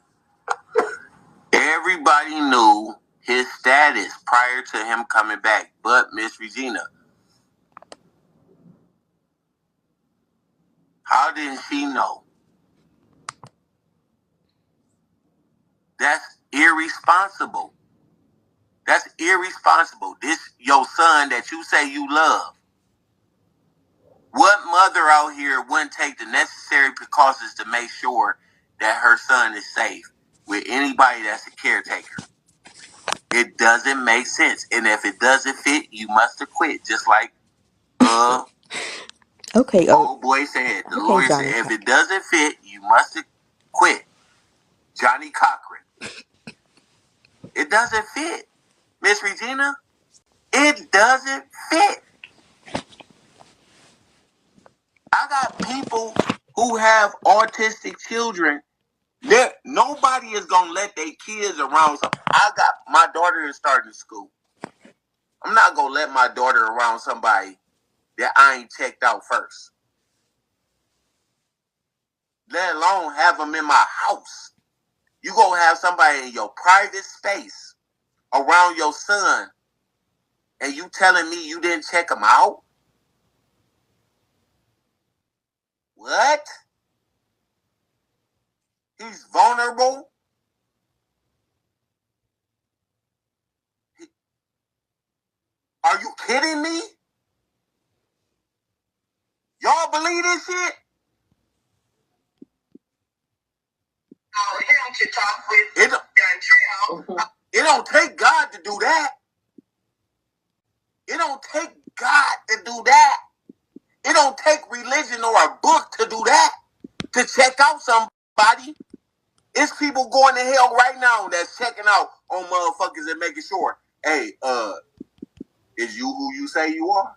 Everybody knew his status prior to him coming back, but Miss Regina. How did she know? That's irresponsible. That's irresponsible. This your son that you say you love. What mother out here wouldn't take the necessary precautions to make sure that her son is safe with anybody that's a caretaker? It doesn't make sense. And if it doesn't fit, you must have quit. Just like Okay, old boy said. The okay, lawyer said, Johnny. if it doesn't fit, you must have quit. Johnny Cochran. It doesn't fit. Miss Regina, it doesn't fit. I got people who have autistic children. Nobody is gonna let their kids around. I got my daughter is starting school. I'm not gonna let my daughter around somebody that I ain't checked out first. Let alone have them in my house. You gonna have somebody in your private space around your son, and you telling me you didn't check him out? What? He's vulnerable. Are you kidding me? Y'all believe this shit? Him to talk with Dantrell. It don't take God to do that. It don't take God to do that. It don't take religion or a book to do that. To check out somebody. It's people going to hell right now that's checking out on motherfuckers and making sure, hey, Is you who you say you are?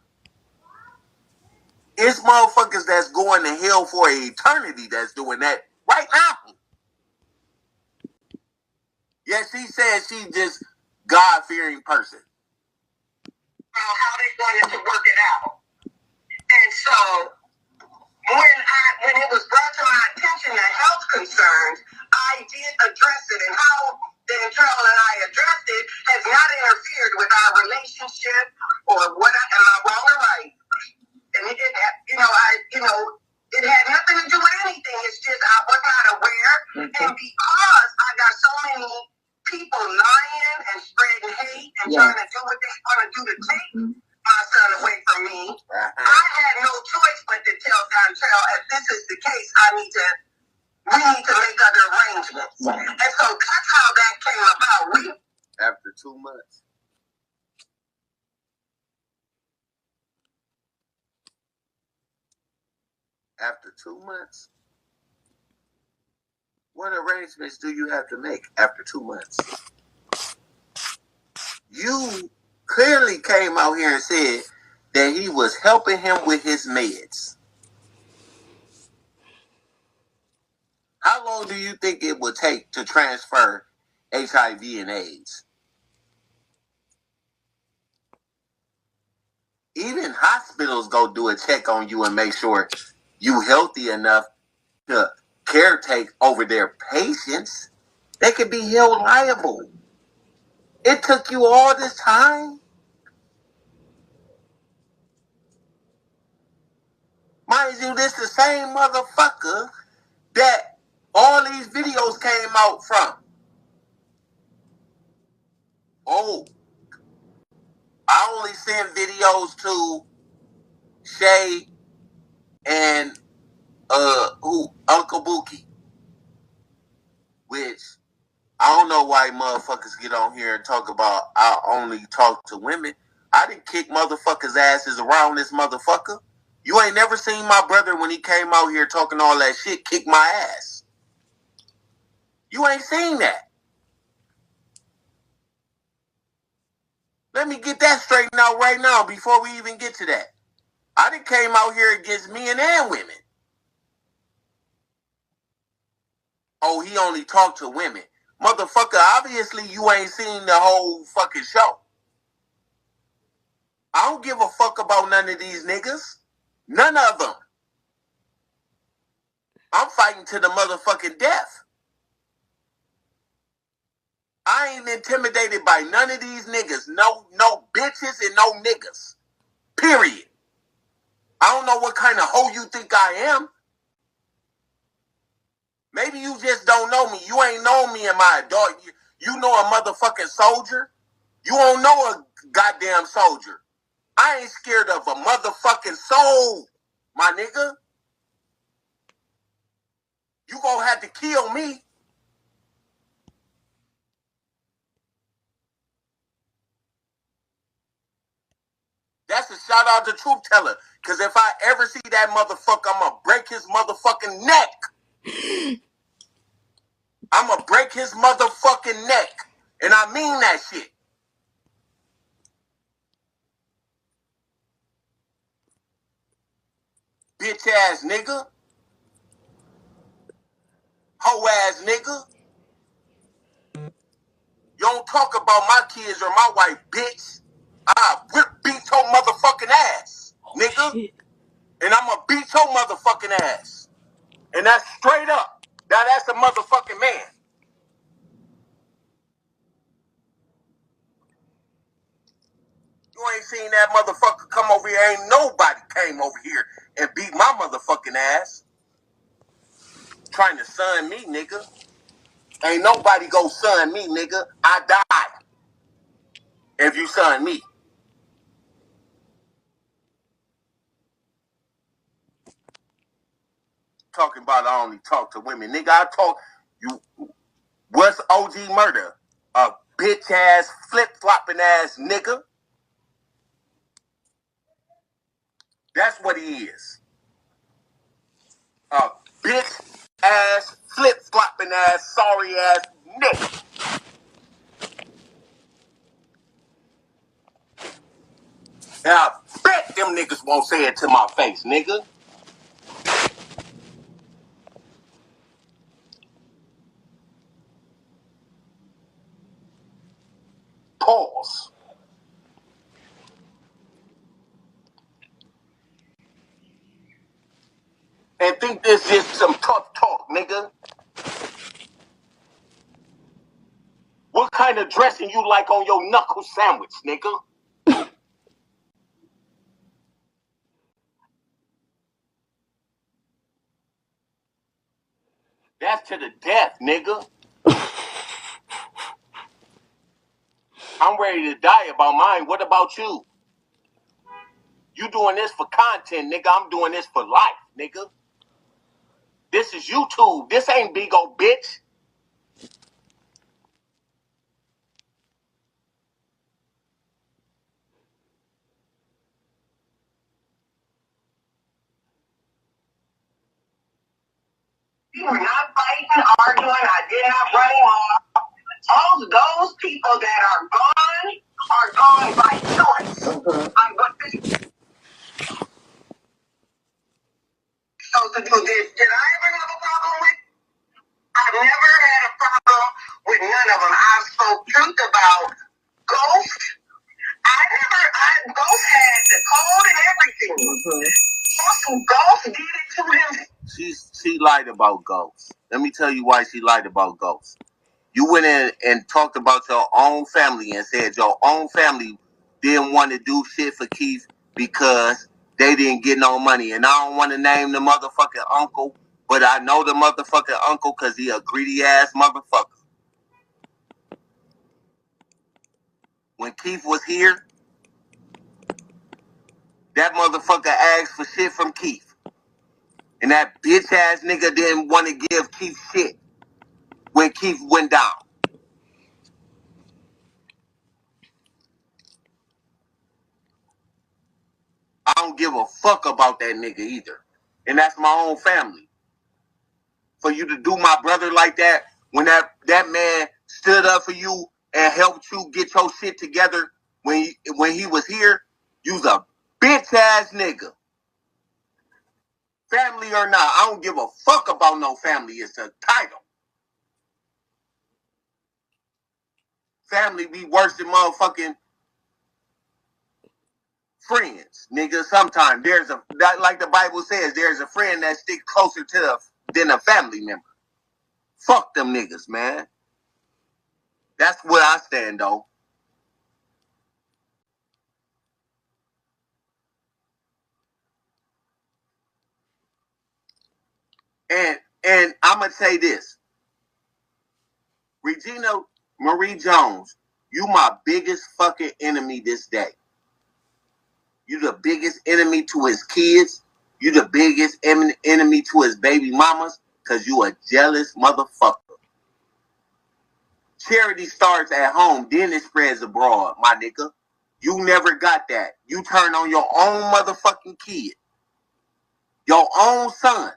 It's motherfuckers that's going to hell for eternity that's doing that right now. Yeah, she said she just God-fearing person. How they wanted to work it out. And so when it was brought to my attention that health concerns, I did address it, and how Dentrell and I addressed it has not interfered with our relationship or what am I wrong or right. And it didn't have, it had nothing to do with anything. It's just I was not aware, and because I got so many people lying and spreading hate and trying to do what they want to do to take my son away from me, I had no choice but to tell Dontrell, if this is the case, we need to make other arrangements. Right. And so that's how that came about. After 2 months. After 2 months. What arrangements do you have to make after 2 months? You clearly came out here and said that he was helping him with his meds. How long do you think it would take to transfer HIV and AIDS? Even hospitals go do a check on you and make sure you healthy enough to caretake over their patients. They could be held liable. It took you all this time. Mind you, this the same motherfucker that all these videos came out from. Oh, I only send videos to Shay and Uncle Buki, which I don't know why motherfuckers get on here and talk about I only talk to women. I didn't kick motherfuckers' asses around this motherfucker. You ain't never seen my brother when he came out here talking all that shit kick my ass. You ain't seen that. Let me get that straightened out right now before we even get to that. I done came out here against men and women. Oh, he only talked to women. Motherfucker, obviously you ain't seen the whole fucking show. I don't give a fuck about none of these niggas. None of them. I'm fighting to the motherfucking death. I ain't intimidated by none of these niggas. No bitches and no niggas. Period. I don't know what kind of hoe you think I am. Maybe you just don't know me. You ain't known me in my adult. You know a motherfucking soldier. You don't know a goddamn soldier. I ain't scared of a motherfucking soul, my nigga. You gonna have to kill me. That's a shout out to Truth Teller. Cause if I ever see that motherfucker, I'm gonna break his motherfucking neck. I'm gonna break his motherfucking neck. And I mean that shit. Bitch ass nigga. Hoe ass nigga. You don't talk about my kids or my wife, bitch. I beat your motherfucking ass, nigga. Shit. And I'm gonna beat your motherfucking ass. And that's straight up. Now that's a motherfucking man. You ain't seen that motherfucker come over here. Ain't nobody came over here and beat my motherfucking ass. Trying to son me, nigga. Ain't nobody go son me, nigga. I die if you son me. Talking about I only talk to women. Nigga, I talk... You. What's OG murder? A bitch ass, flip flopping ass nigga. That's what he is. A bitch ass, flip flopping ass, sorry ass nigga. And I bet them niggas won't say it to my face, nigga. Pause. And think this is some tough talk, nigga. What kind of dressing you like on your knuckle sandwich, nigga? That's to the death, nigga. I'm ready to die about mine. What about you? You doing this for content, nigga. I'm doing this for life, nigga. This is YouTube. This ain't big old bitch. We were not fighting, arguing. I did not run him off. All those people that are gone by choice. I'm going to supposed to do this. Did I ever have a problem with? I've never had a problem with none of them. I've spoke truth about Ghost. Ghost had the code and everything. Ghost did it to him. She lied about Ghost. Let me tell you why she lied about Ghost. You went in and talked about your own family and said your own family didn't want to do shit for Keith because they didn't get no money. And I don't want to name the motherfucking uncle, but I know the motherfucking uncle because he a greedy ass motherfucker. When Keith was here, that motherfucker asked for shit from Keith. And that bitch ass nigga didn't want to give Keith shit when Keith went down. I don't give a fuck about that nigga either. And that's my own family. For you to do my brother like that, when that man stood up for you and helped you get your shit together when he was here, you's a bitch ass nigga. Family or not, I don't give a fuck about no family. It's a title. Family be worse than motherfucking friends, nigga. Sometimes like the Bible says, there's a friend that sticks closer than a family member. Fuck them niggas, man. That's what I stand on. And I'm gonna say this. Regina Marie Jones, you my biggest fucking enemy this day. You the biggest enemy to his kids. You the biggest enemy to his baby mamas because you a jealous motherfucker. Charity starts at home, then it spreads abroad, my nigga. You never got that. You turn on your own motherfucking kid. Your own son.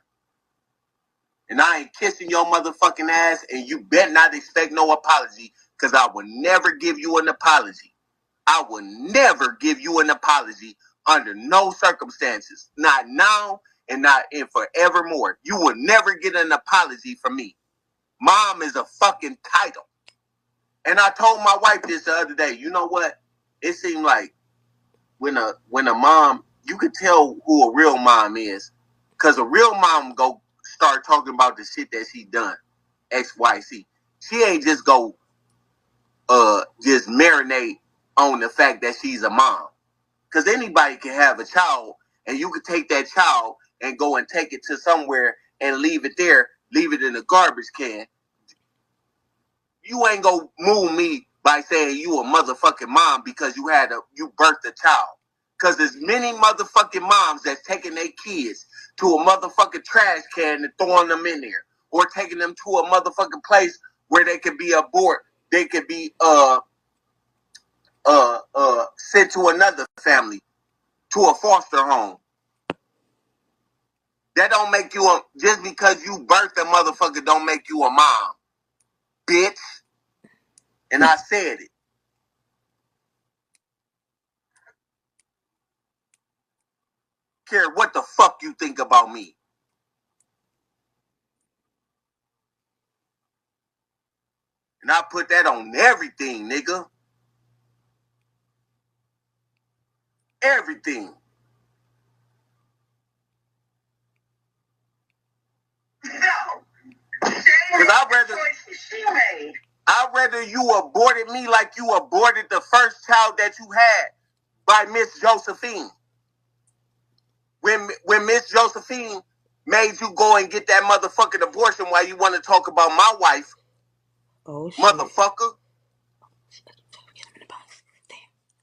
And I ain't kissing your motherfucking ass, and you better not expect no apology, because I will never give you an apology. I will never give you an apology under no circumstances. Not now and not in forevermore. You will never get an apology from me. Mom is a fucking title. And I told my wife this the other day. You know what? It seemed like when a mom, you could tell who a real mom is, because a real mom go start talking about the shit that she done, XYZ. She ain't just go just marinate on the fact that she's a mom, because anybody can have a child, and you could take that child and go and take it to somewhere and leave it there, leave it in a garbage can. You ain't gonna move me by saying you a motherfucking mom because you birthed a child. Cause there's many motherfucking moms that's taking their kids to a motherfucking trash can and throwing them in there, or taking them to a motherfucking place where they could be they could be sent to another family, to a foster home. That don't make you just because you birthed a motherfucker don't make you a mom, bitch. And I said it. care what the fuck you think about me. And I put that on everything, nigga. Everything. Because I'd rather you aborted me like you aborted the first child that you had by Miss Josephine. When Miss Josephine made you go and get that motherfucking abortion while you want to talk about my wife. Oh shit. Motherfucker.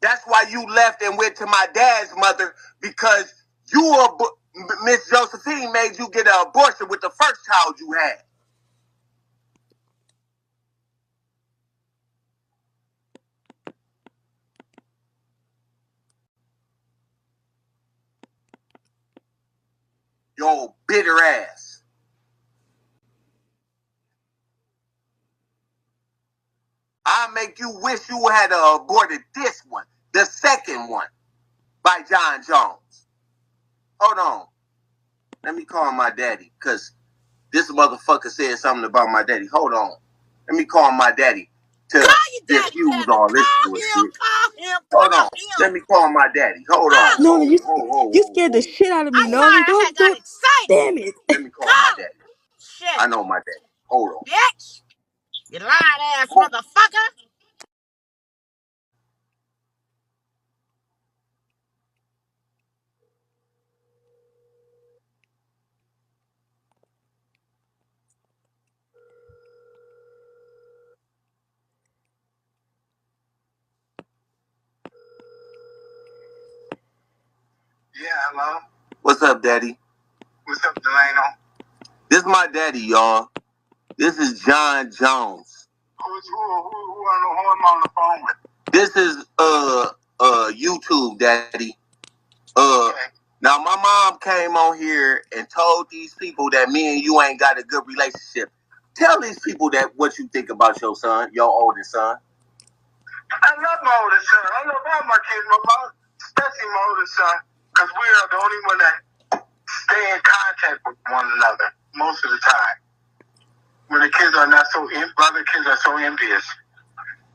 That's why you left and went to my dad's mother, because Miss Josephine made you get an abortion with the first child you had. Yo, bitter ass. I'll make you wish you had aborted this one, the second one, by John Jones. Hold on. Let me call my daddy, because this motherfucker said something about my daddy. Hold on. Let me call my daddy to diffuse all this bullshit. Hold on. Let me call my daddy. Hold on. No, you scared the shit out of me. No, you don't. Damn it. Let me call my daddy. Shit. I know my daddy. Hold on. Bitch. You lying ass motherfucker. Yeah, hello? What's up, daddy? What's up, Delano? This is my daddy, y'all. This is John Jones. Who am I on the phone with? This is YouTube, daddy. Okay. Now my mom came on here and told these people that me and you ain't got a good relationship. Tell these people that what you think about your son, your oldest son. I love my oldest son. I love all my kids, especially my oldest son, because we are the only one that stay in contact with one another most of the time. When the kids are not so, other kids are so envious.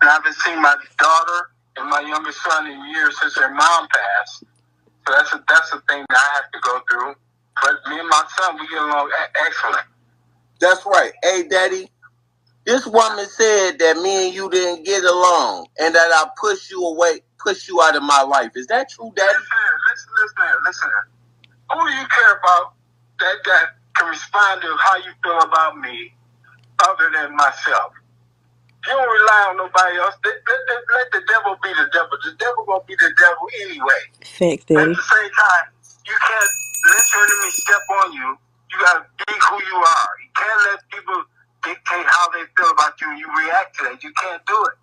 And I haven't seen my daughter and my youngest son in years since their mom passed. So that's a thing that I have to go through. But me and my son, we get along excellent. That's right. Hey, Daddy, this woman said that me and you didn't get along and that I pushed you away, pushed you out of my life. Is that true, Daddy? Listen. Who do you care about that can respond to how you feel about me other than myself? You don't rely on nobody else. Let the devil be the devil. The devil gonna be the devil anyway. Thanks, Daddy. At the same time, you can't let your enemy step on you. You gotta be who you are. You can't let people dictate how they feel about you and you react to that. You can't do it.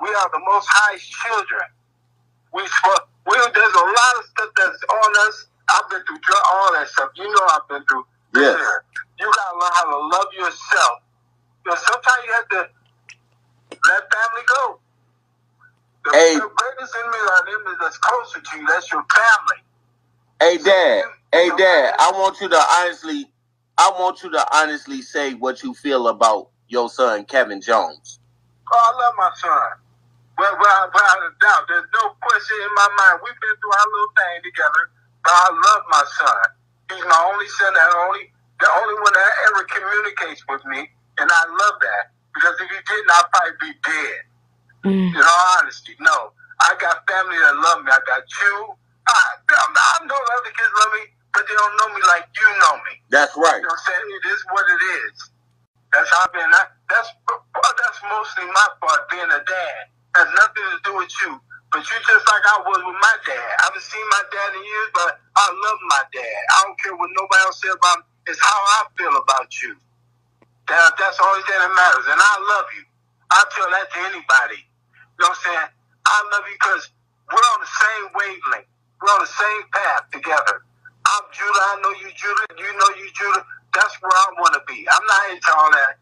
We are the Most High's children. There's a lot of stuff that's on us. I've been through all that stuff. You know I've been through. Yes. You gotta learn how to love yourself. Sometimes you have to let family go. The greatest enemy are them that's closer to you. That's your family. Hey, Dad. I want you to honestly say what you feel about your son, Kevin Jones. Oh, I love my son. Without a doubt, there's no question in my mind. We've been through our little thing together, but I love my son. He's my only son, the only one that ever communicates with me, and I love that. Because if he didn't, I'd probably be dead. In all honesty, no. I got family that love me. I got you. I know other kids love me, but they don't know me like you know me. That's right. You know what I'm saying? It is what it is. That's how I've been. That's mostly my part, being a dad. Has nothing to do with you. But you just like I was with my dad. I haven't seen my dad in years, but I love my dad. I don't care what nobody else says about him. It's how I feel about you. That's the only thing that matters. And I love you. I tell that to anybody. You know what I'm saying? I love you because we're on the same wavelength. We're on the same path together. I'm Judah. I know you, Judah. You know you, Judah. That's where I want to be. I'm not into all that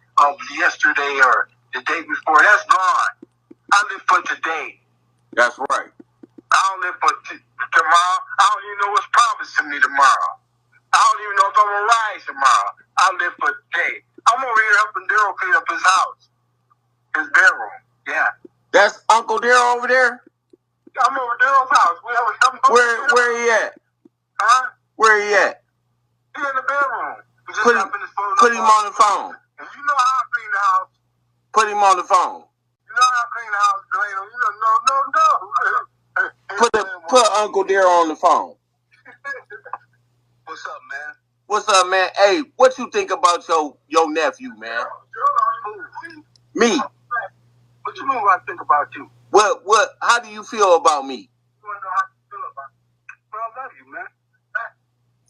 yesterday or the day before. That's gone. I live for today. That's right. I don't live for tomorrow. I don't even know what's promised to me tomorrow. I don't even know if I'm gonna rise tomorrow. I live for today. I'm over here helping Daryl clean up his house, his bedroom. Yeah. That's Uncle Daryl over there? I'm over Daryl's house. Where he at? Huh? Where he at? He in the bedroom. Put him on the phone. You know how I clean the house. Put him on the phone. You know how I clean the house, Delano. You know, no. Put Uncle Daryl on the phone. What's up, man? What's up, man? Hey, what you think about your nephew, man? Me. What you mean what I think about you? What? How do you feel about me? You want to know how you feel about me? Well, I love you, man.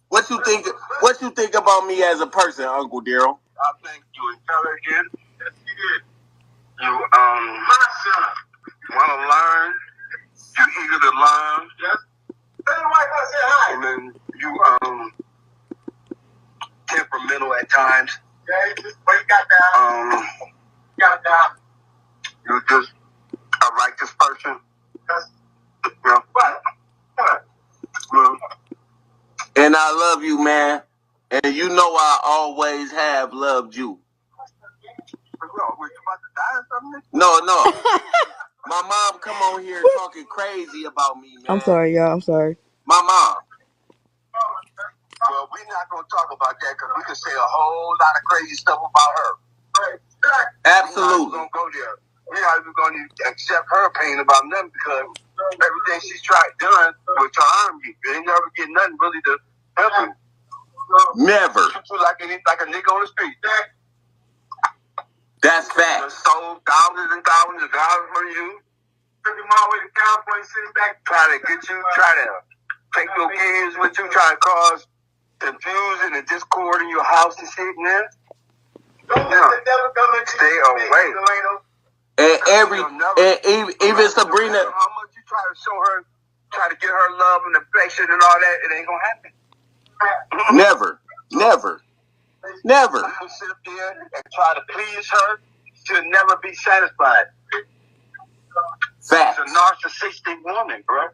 What you think about me as a person, Uncle Daryl? I think you intelligent. Yes, you did. You want to learn. You eager to learn. Yes. And then you temperamental at times. Yeah, but you got that. You're just a righteous person. Yes. Yeah. What? And I love you, man. And you know I always have loved you. Were you about to die or something? No. My mom come on here talking crazy about me, man. I'm sorry, y'all. I'm sorry. My mom. Well, we're not going to talk about that because we can say a whole lot of crazy stuff about her. Right. Absolutely. We're not even going to go there. We're not even going to accept her opinion about nothing because everything she's tried done was to harm you. You ain't never get nothing really to help you. Never. You like a nigga on the street. That's fact. Sold thousands and thousands of dollars from you. Took him all the way to California, sitting back, try to get you, try to take your kids with you, try to cause confusion and discord in your house and shit, man. Stay away. And even Sabrina, how much you try to show her, try to get her love and affection and all that, it ain't gonna happen. Never. You sit up there and try to please her, she'll never be satisfied. Facts. She's a narcissistic woman, bro.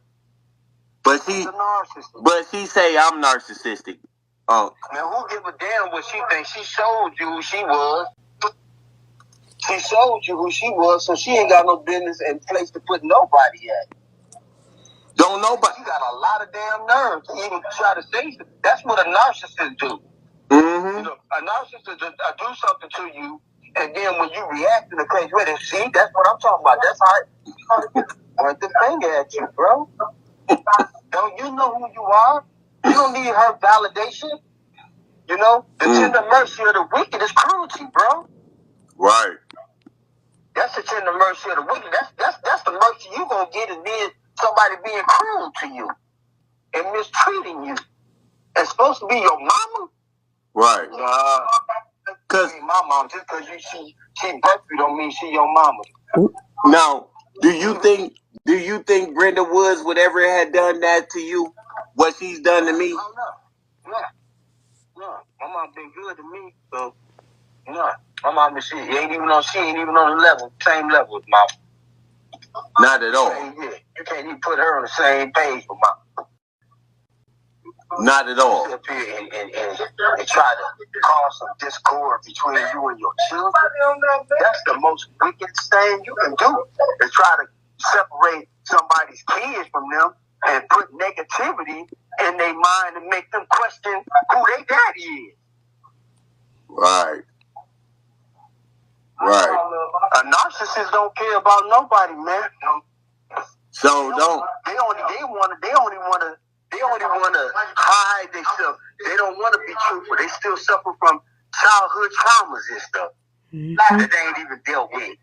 But she say I'm narcissistic. Oh. Now who give a damn what she thinks? She showed you who she was. She showed you who she was, so she ain't got no business and place to put nobody at. Don't nobody. She got a lot of damn nerve to even try to say something. That's what a narcissist do. Mm-hmm. You know, a narcissist do something to you, and then when you react in the crazy way, see, that's what I'm talking about. That's how it point the finger at you, bro. Don't you know who you are? You don't need her validation. You know, the tender mercy of the wicked is cruelty, bro. Right. That's the tender mercy of the wicked. That's the mercy you gonna get, and then somebody being cruel to you and mistreating you. It's supposed to be your mama. Right. Cause my mom, just cause she birthed you don't mean she your mama. Now, do you think Brenda Woods would ever have done that to you? What she's done to me? Oh, no. No. My mom been good to me, so no. My mama, she ain't even on the same level as mama. Not at all. You can't even put her on the same page with mama. Not at all. Sit up here and try to cause some discord between you and your children. That's the most wicked thing you can do. Is try to separate somebody's kids from them and put negativity in their mind and make them question who their daddy is. Right. A narcissist don't care about nobody, man. So they only want to hide themselves. They don't want to be truthful. They still suffer from childhood traumas and stuff that they ain't even dealt with.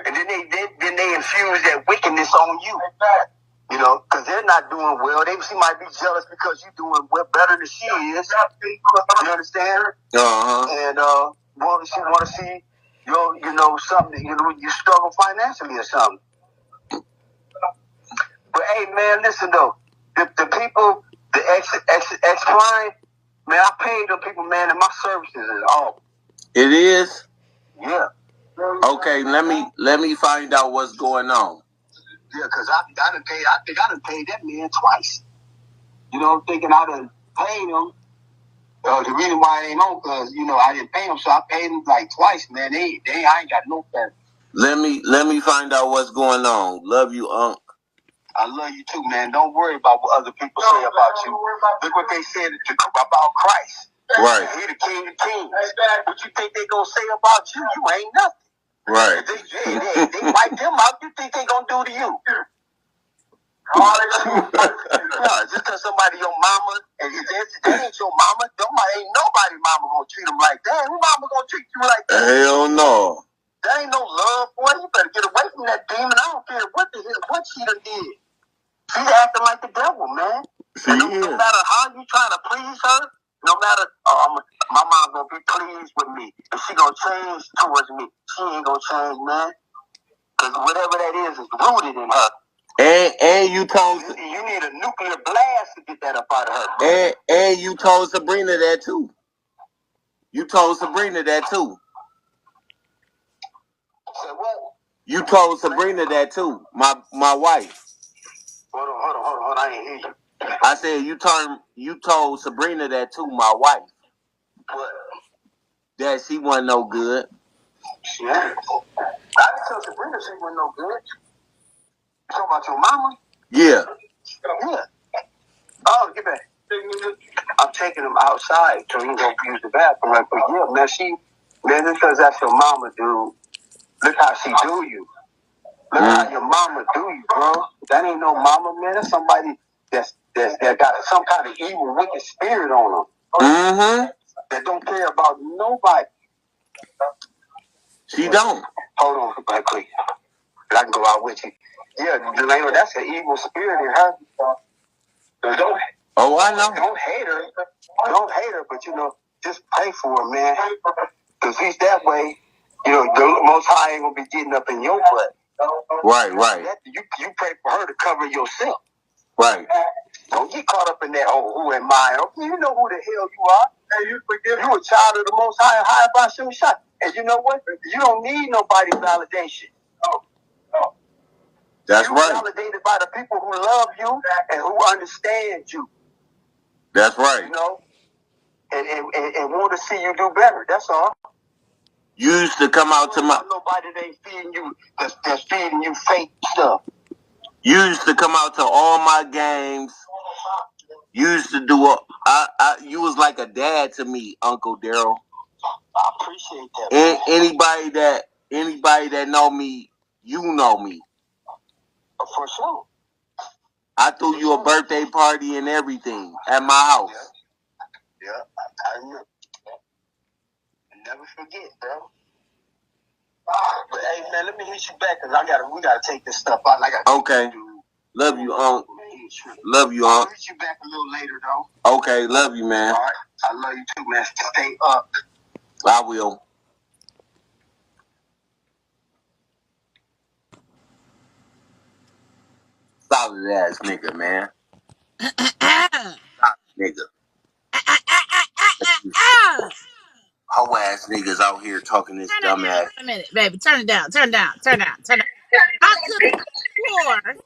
And then they infuse that wickedness on you. You know, because they're not doing well. She might be jealous because you're doing better than she is. You understand? And she want to see something. You struggle financially or something. But hey, man, listen though. The people, the ex-client, man, I paid them people, man, and my services is all. It is? Yeah. Okay, let me find out what's going on. Yeah, because I think I done paid that man twice. You know, I'm thinking I done paid him. The reason why I ain't on, because, you know, I didn't pay him, so I paid him like twice, man. I ain't got no pay. Let me find out what's going on. Love you, Unc. I love you too, man. Don't worry about what other people say about you. Look what they said about Christ. Right. He the King of Kings. What you think they gonna say about you? You ain't nothing. Right. They wipe them out. You think they gonna do to you? No, just because somebody your mama, and that ain't your mama, ain't nobody mama gonna treat them like that. Who mama gonna treat you like that? Hell no. That ain't no love, boy. You better get away from that demon. I don't care what she done did. She's acting like the devil, man. No matter how you trying to please her, no matter, my mom gonna be pleased with me. And she gonna change towards me. She ain't gonna change, man. Because whatever that is rooted in her. And you told you need a nuclear blast to get that up out of her. And you told Sabrina that too. You told Sabrina that too. Said what? You told Sabrina that too. My wife. Hold on. I ain't hear you. I said you told Sabrina that too, my wife. What? That she wasn't no good. She ain't. I didn't tell Sabrina she wasn't no good. You talking about your mama? Yeah. Yeah. Oh, get back. I'm taking him outside so he can go use the bathroom right quick. Yeah, man, because that's your mama, dude. Look how she do you. Look how your mama do you, bro. That ain't no mama, man. That's somebody that got some kind of evil, wicked spirit on them. Mm-hmm. That don't care about nobody. She don't. Hold on, right quick. I can go out with you. Yeah, Delano, that's an evil spirit in her. Don't, oh, I know. Don't hate her. Don't hate her, but, you know, just pray for her, man. Because he's that way, you know, the Most High ain't going to be getting up in your butt. Right. You pray for her to cover yourself. Right. Don't get caught up in that, who am I? You know who the hell you are. And you a child of the Most High by some shot. And you know what? You don't need nobody's validation. No. That's right. You're validated by the people who love you and who understand you. That's right. You know, and want to see you do better. That's all. You used to come out to my nobody that ain't feeding you that's feeding you fake stuff. You used to come out to all my games. You used to do you was like a dad to me, Uncle Daryl. I appreciate that. And anybody that know me, you know me. For sure. I threw you a birthday party and everything at my house. Yeah, I remember. Never forget, bro. But hey, man, let me hit you back because we gotta take this stuff out. Okay. Love you, Unc. Love you, Unc. I'll hit you back a little later, though. Okay, love you, man. All right. I love you too, man. Stay up. I will. Solid ass nigga, man. Solid nigga. Hoe ass niggas out here talking this dumb ass. Wait a minute, baby. Turn it down. I could have swore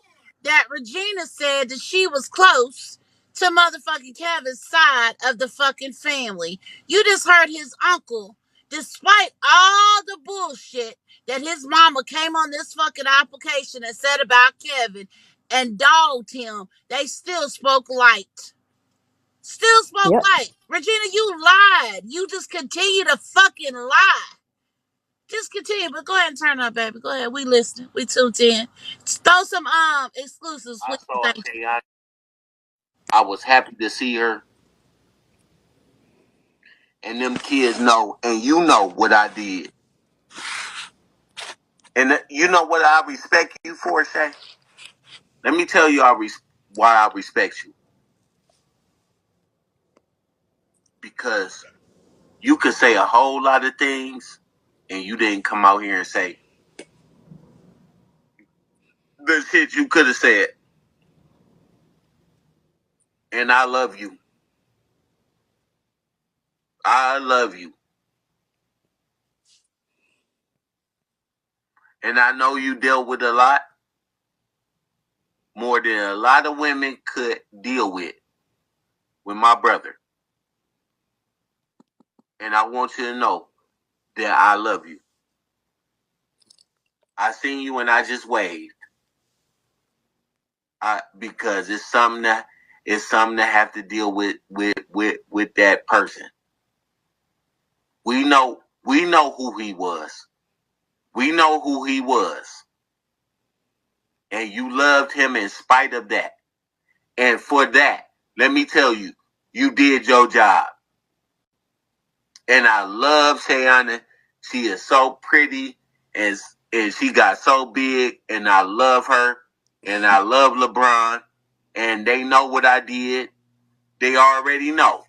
that Regina said that she was close to motherfucking Kevin's side of the fucking family. You just heard his uncle, despite all the bullshit that his mama came on this fucking application and said about Kevin and dogged him, they still spoke light. Still spoke Yep. light. Regina, you lied. You just continue to fucking lie. Just continue, but go ahead and turn up, baby. Go ahead. We listening. We tuned in. Throw some exclusives. I saw her. I was happy to see her. And them kids know, and you know what I did. And you know what I respect you for, Shay? Let me tell you why I respect you. Because you could say a whole lot of things, and you didn't come out here and say the shit you could have said. And I love you. I love you. And I know you dealt with a lot. more than a lot of women could deal with my brother. And I want you to know that I love you. I seen you and I just waved. Because it's something that have to deal with that person. We know who he was. We know who he was. And you loved him in spite of that. And for that, let me tell you, you did your job. And I love Shayana. She is so pretty and she got so big, and I love her. And I love LeBron. And they know what I did. They already know,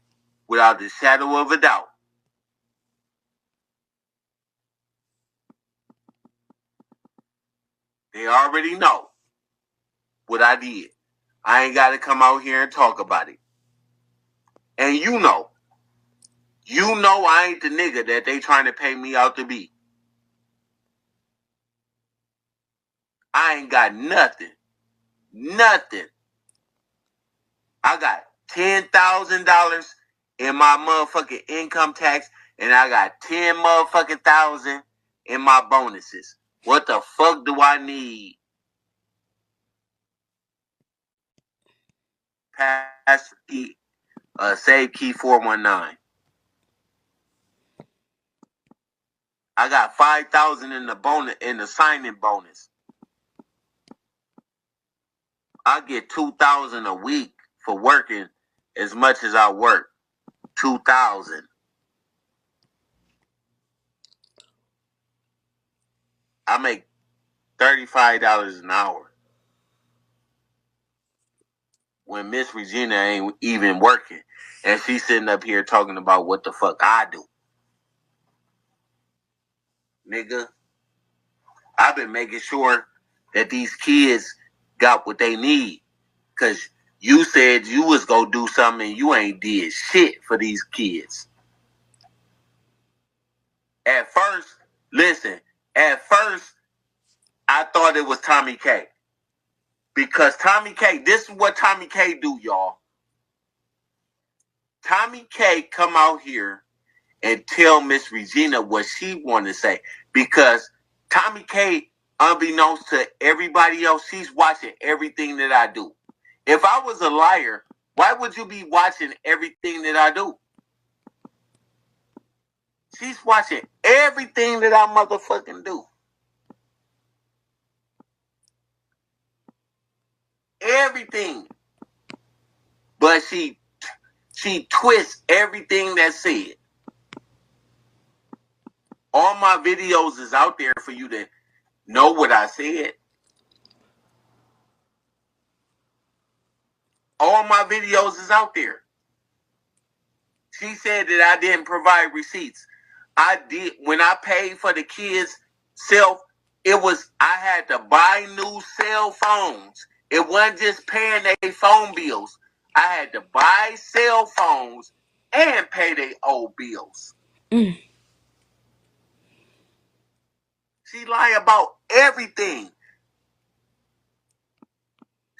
without the shadow of a doubt. They already know what I did. I ain't got to come out here and talk about it. And you know I ain't the nigga that they trying to pay me out to be. I ain't got nothing. Nothing. I got $10,000 in my motherfucking income tax, and I got 10 motherfucking thousand in my bonuses. What the fuck do I need? Pass key, save key 419. I got 5,000 in the bonus, in the signing bonus. I get 2,000 a week for working as much as I work. 2,000. I make $35 an hour. When Miss Regina ain't even working, and she's sitting up here talking about what the fuck I do. Nigga, I've been making sure that these kids got what they need. Cause you said you was gonna do something and you ain't did shit for these kids. At first, I thought it was TOMIKAY. Because TOMIKAY, this is what TOMIKAY do, y'all. TOMIKAY come out here and tell Miss Regina what she want to say. Because TOMIKAY, unbeknownst to everybody else, she's watching everything that I do. If I was a liar, why would you be watching everything that I do? She's watching everything that I motherfucking do. Everything. But she twists everything that's said. All my videos is out there for you to know what I said. All my videos is out there. She said that I didn't provide receipts. I did. When I paid for the kids' I had to buy new cell phones. It wasn't just paying their phone bills. I had to buy cell phones and pay their old bills. Mm. She lie about everything.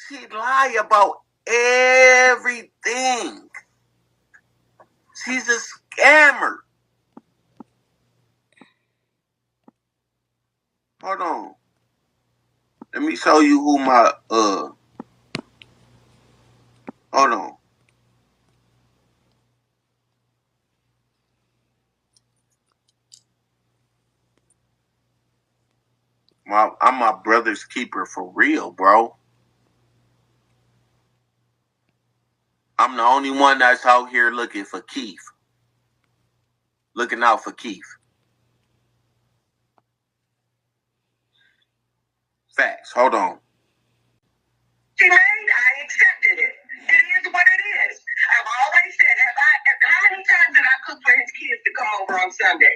She lie about everything. She's a scammer. Hold on. Let me show you who my hold on. I'm my brother's keeper for real, bro. I'm the only one that's out here looking for Keith. Looking out for Keith. Facts. Hold on. She made, I accepted it. It is what it is. I've always said, how many times did I cook for his kids to come over on Sunday?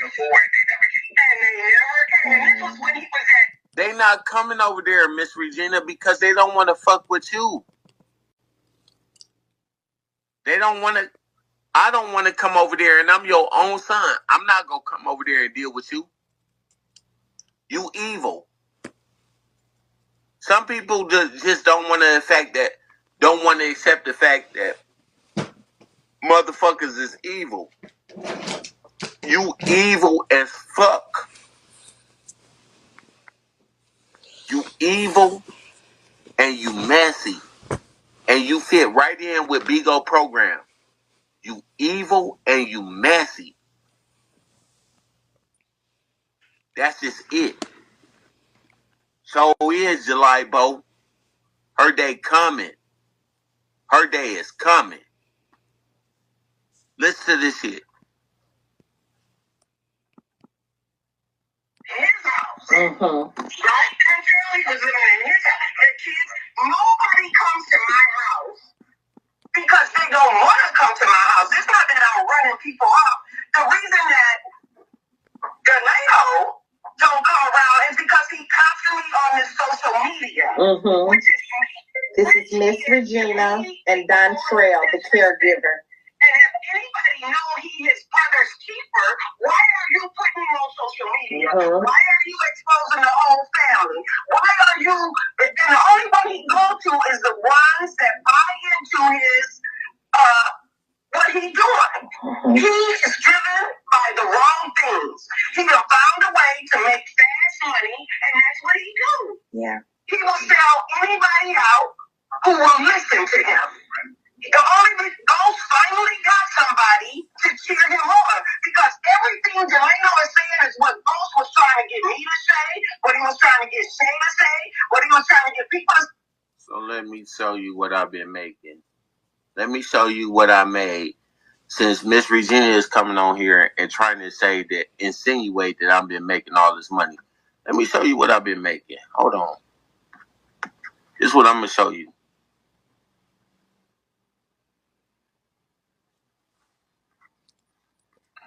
Before, and they never came. And this was when he was at. They not coming over there, Miss Regina, because they don't want to fuck with you. They don't want to. I don't want to come over there, and I'm your own son. I'm not gonna come over there and deal with you. You evil. Some people just don't want to accept the fact that motherfuckers is evil. You evil as fuck. You evil and you messy. And you fit right in with Big O program. You evil and you messy. That's just it. So is July Bo. Her day coming. Her day is coming. Listen to this shit. His house. Right? And Shirley was living in his house. Her kids. Nobody comes to my house because they don't want to come to my house. It's not that I'm running people off. The reason that Galeo don't come around is because he's constantly on his social media. Which is this is Miss Regina and Don Trail, the caregiver. And if anybody know he is brother's keeper, why are you putting him on social media? Why are you exposing the whole family? Why are you? And the only one he go to is the ones that buy into his what he doing. He is driven by the wrong things. He done found a way to make fast money, and that's what he do. Yeah. He will sell anybody out who will listen to him. The only Ghost finally got somebody to cheer him on because everything Delano is saying is what Ghost was trying to get me to say, what he was trying to get Shay to say, what he was trying to get people to say. So let me show you what I've been making. Let me show you what I made since Miss Regina is coming on here and trying to say that, insinuate that I've been making all this money. Let me show you what I've been making. Hold on. This is what I'm going to show you.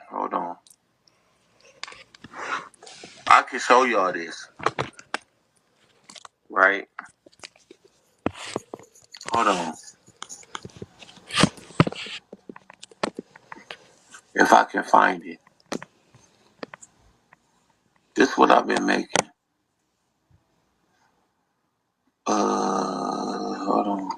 Hold on. I can show y'all this. Right? Hold on. If I can find it. This is what I've been making. Hold on.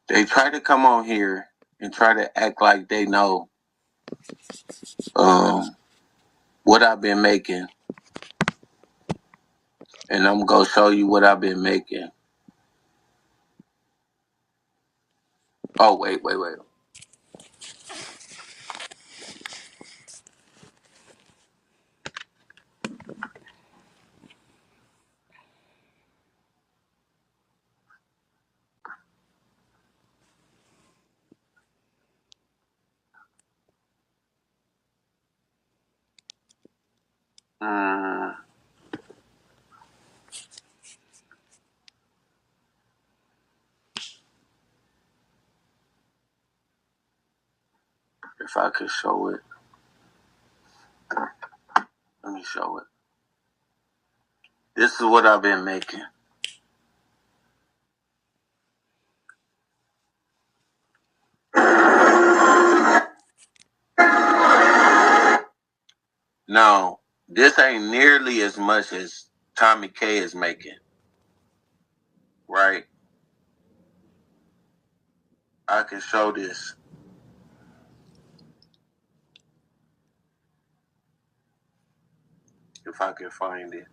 They try to come on here and try to act like they know what I've been making. And I'm going to show you what I've been making. Oh, wait. If I could show it. Let me show it. This is what I've been making. Now, this ain't nearly as much as TOMIKAY is making. Right? I can show this. If I can find it.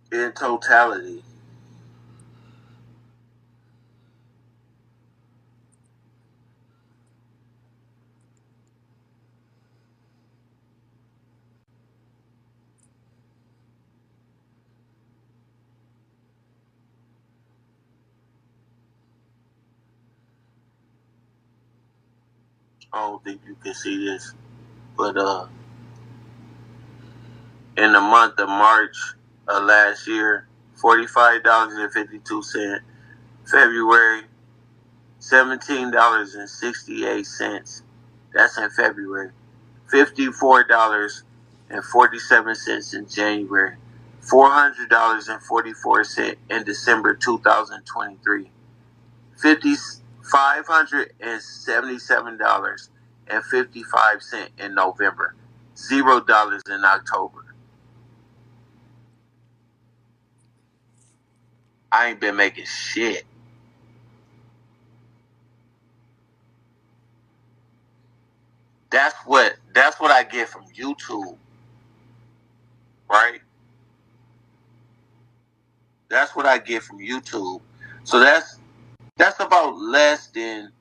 In totality. I don't think you can see this. But in the month of March of last year, $45.52. February, $17.68. That's in February. $54.47 in January. $400.44 in December 2023. $577.55 in November. $0 in October. I ain't been making shit. That's what I get from YouTube, right? That's what I get from YouTube. So that's about less than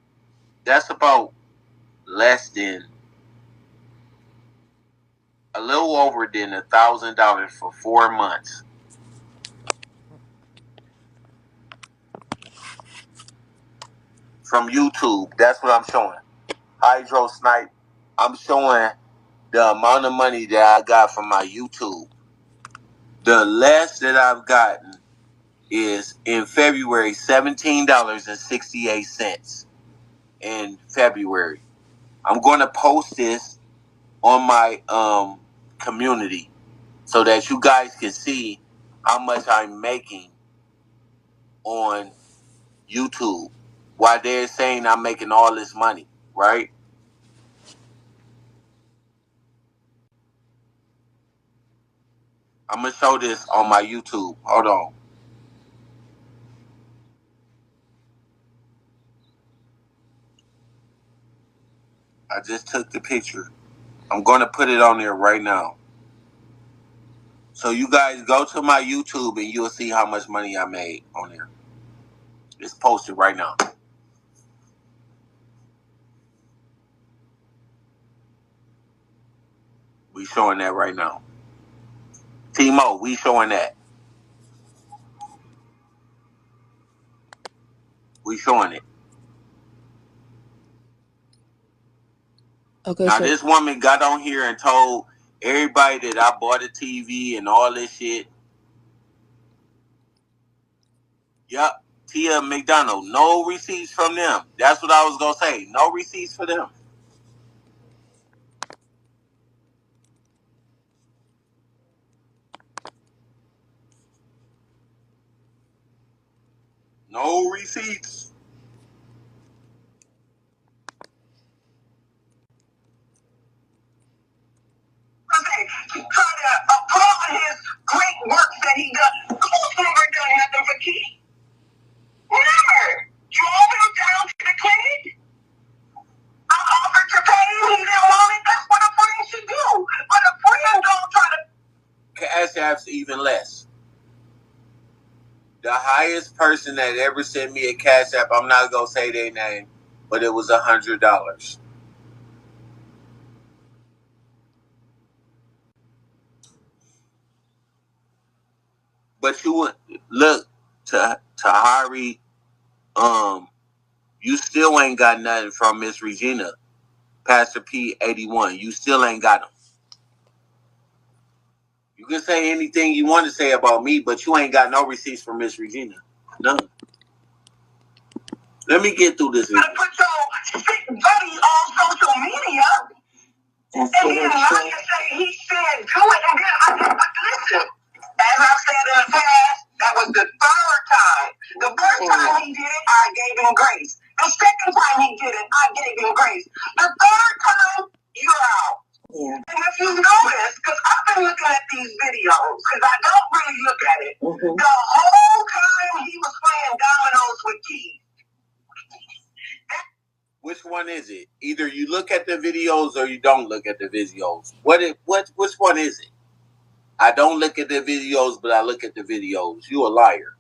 a little over than $1,000 for 4 months from YouTube. That's what I'm showing. Hydro Snipe. I'm showing the amount of money that I got from my YouTube. The less that I've gotten is in February, $17.68 in February. I'm going to post this on my community so that you guys can see how much I'm making on YouTube while they're saying I'm making all this money, right? I'm going to show this on my YouTube. Hold on. I just took the picture. I'm going to put it on there right now. So you guys go to my YouTube and you'll see how much money I made on there. It's posted right now. We showing that right now. Timo, we showing that. We showing it. Okay, Now so this woman got on here and told everybody that I bought a TV and all this shit. Yup. Tia McDonald. No receipts from them. That's what I was going to say. No receipts for them. No receipts. Trying to applaud his great work that he does. Who's never done nothing for Keith? Never. You opened him down to the clinic? I offered to pay him. He didn't want it. That's what a friend should do. But a friend don't try to. Cash App's even less. The highest person that ever sent me a Cash App, I'm not going to say their name, but it was $100. But you would look to Hari, you still ain't got nothing from Miss Regina, Pastor P81. You still ain't got them. You can say anything you want to say about me, but you ain't got no receipts from Miss Regina. None. Let me get through this video. I put your sick buddy on social media. That's and then like I say, he said, do it, and then I said, but listen, as I said in the past, that was the third time. The first time he did it, I gave him grace. The second time he did it, I gave him grace. The third time, you're out. Yeah. And if you notice, because I've been looking at these videos, because I don't really look at it, the whole time he was playing dominoes with Keith. Which one is it? Either you look at the videos or you don't look at the videos. Which one is it? I don't look at the videos, but I look at the videos. You a liar.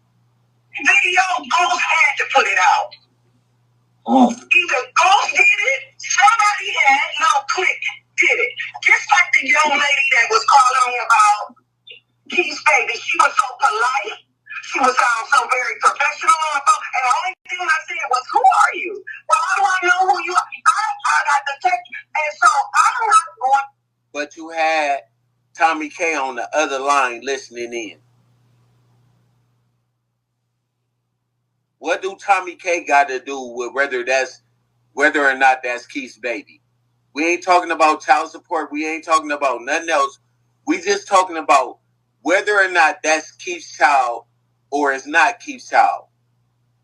Video Ghost had to put it out. Either Ghost did it, somebody had no click did it. Just like the young lady that was calling me about Keith's baby. She was so polite. She was so very professional on the phone. And the only thing I said was, who are you? Well, how do I know who you are? I got the text. And so I'm not going. But you had TOMIKAY on the other line listening in. What do TOMIKAY got to do with whether or not that's Keith's baby? We ain't talking about child support. We ain't talking about nothing else. We just talking about whether or not that's Keith's child or it's not Keith's child.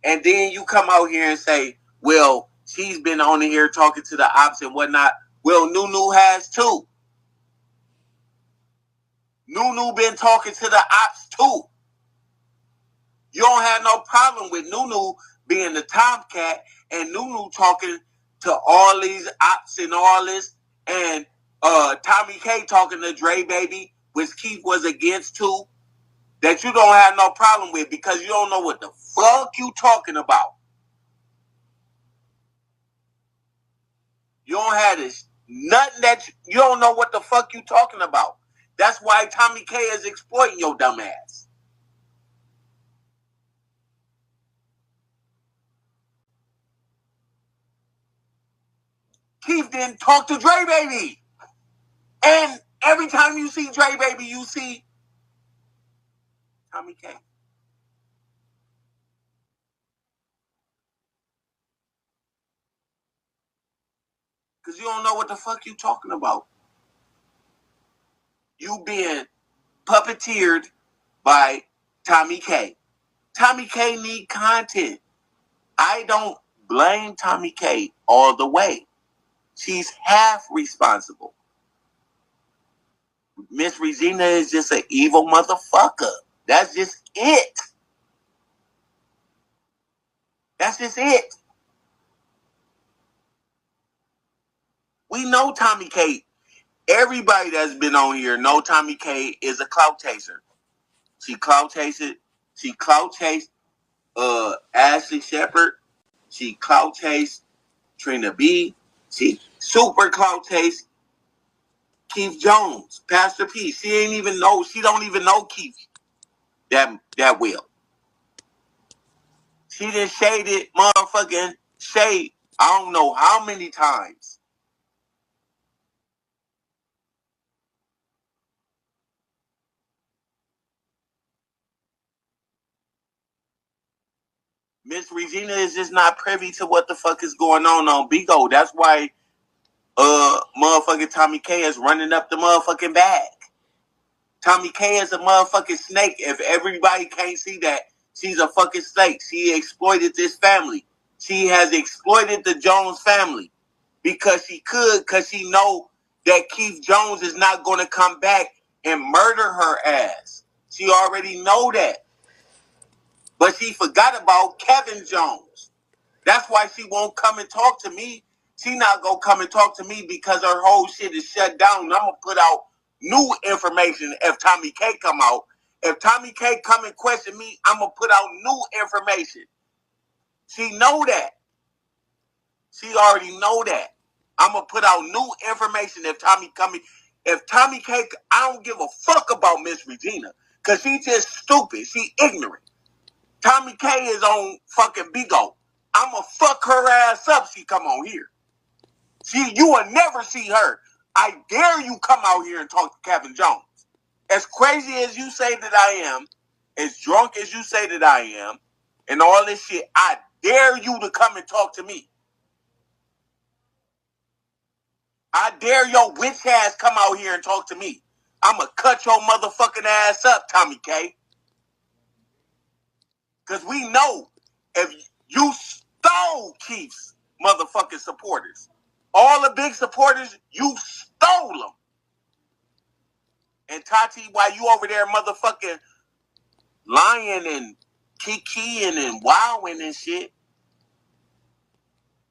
And then you come out here and say, well, she's been on here talking to the ops and whatnot. Well, Nunu has too. Nunu been talking to the ops too. You don't have no problem with Nunu being the Tomcat and Nunu talking to all these ops and all this, and TOMIKAY talking to Dre Baby, which Keith was against too, that you don't have no problem with because you don't know what the fuck you talking about. You don't have this nothing that you don't know what the fuck you talking about. That's why TOMIKAY is exploiting your dumb ass. Keith didn't talk to Dre Baby. And every time you see Dre Baby, you see TOMIKAY. Because you don't know what the fuck you talking about. You being puppeteered by TOMIKAY. TOMIKAY need content. I don't blame TOMIKAY all the way. She's half responsible. Miss Regina is just an evil motherfucker. That's just it. That's just it. We know TOMIKAY. Everybody that's been on here know TOMIKAY is a clout chaser. She clout chased. She clout chased Ashley Shepherd. She clout chased Trina B. She super clout chased Keith Jones, Pastor P. She don't even know Keith that well. She done shaded motherfucking shade I don't know how many times. Miss Regina is just not privy to what the fuck is going on Bigo. That's why motherfucking TOMIKAY is running up the motherfucking bag. TOMIKAY is a motherfucking snake. If everybody can't see that, she's a fucking snake. She exploited this family. She has exploited the Jones family because she know that Keith Jones is not going to come back and murder her ass. She already know that. But she forgot about Kevin Jones. That's why she won't come and talk to me. She not going to come and talk to me because her whole shit is shut down. And I'm going to put out new information if TOMIKAY come out. If TOMIKAY come and question me, I'm going to put out new information. She know that. She already know that. I'm going to put out new information if TOMIKAY, I don't give a fuck about Miss Regina because she just stupid. She ignorant. TOMIKAY is on fucking Bigo. I'm going to fuck her ass up she come on here. You will never see her. I dare you come out here and talk to Kevin Jones. As crazy as you say that I am, as drunk as you say that I am, and all this shit, I dare you to come and talk to me. I dare your witch ass come out here and talk to me. I'm going to cut your motherfucking ass up, TOMIKAY. Because we know if you stole Keith's motherfucking supporters, all the big supporters, you stole them. And Tati, while you over there motherfucking lying and kikiing and wowing and shit,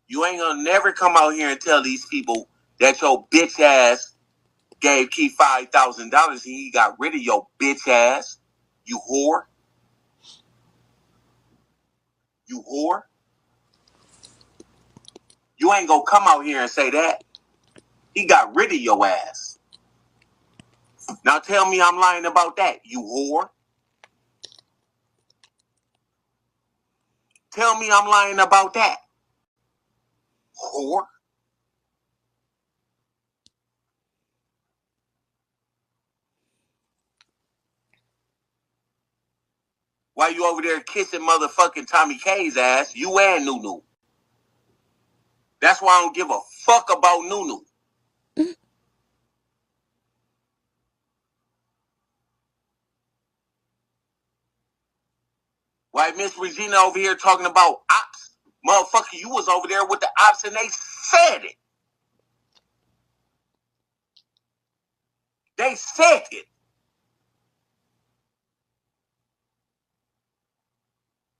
you ain't gonna never come out here and tell these people that your bitch ass gave Keith $5,000 and he got rid of your bitch ass. You whore. You whore. You ain't gonna come out here and say that. He got rid of your ass. Now tell me I'm lying about that, you whore. Tell me I'm lying about that, whore. Why you over there kissing motherfucking TOMIKAY's ass? You and Nunu. That's why I don't give a fuck about Nunu. Why Miss Regina over here talking about ops? Motherfucker, you was over there with the ops and they said it. They said it.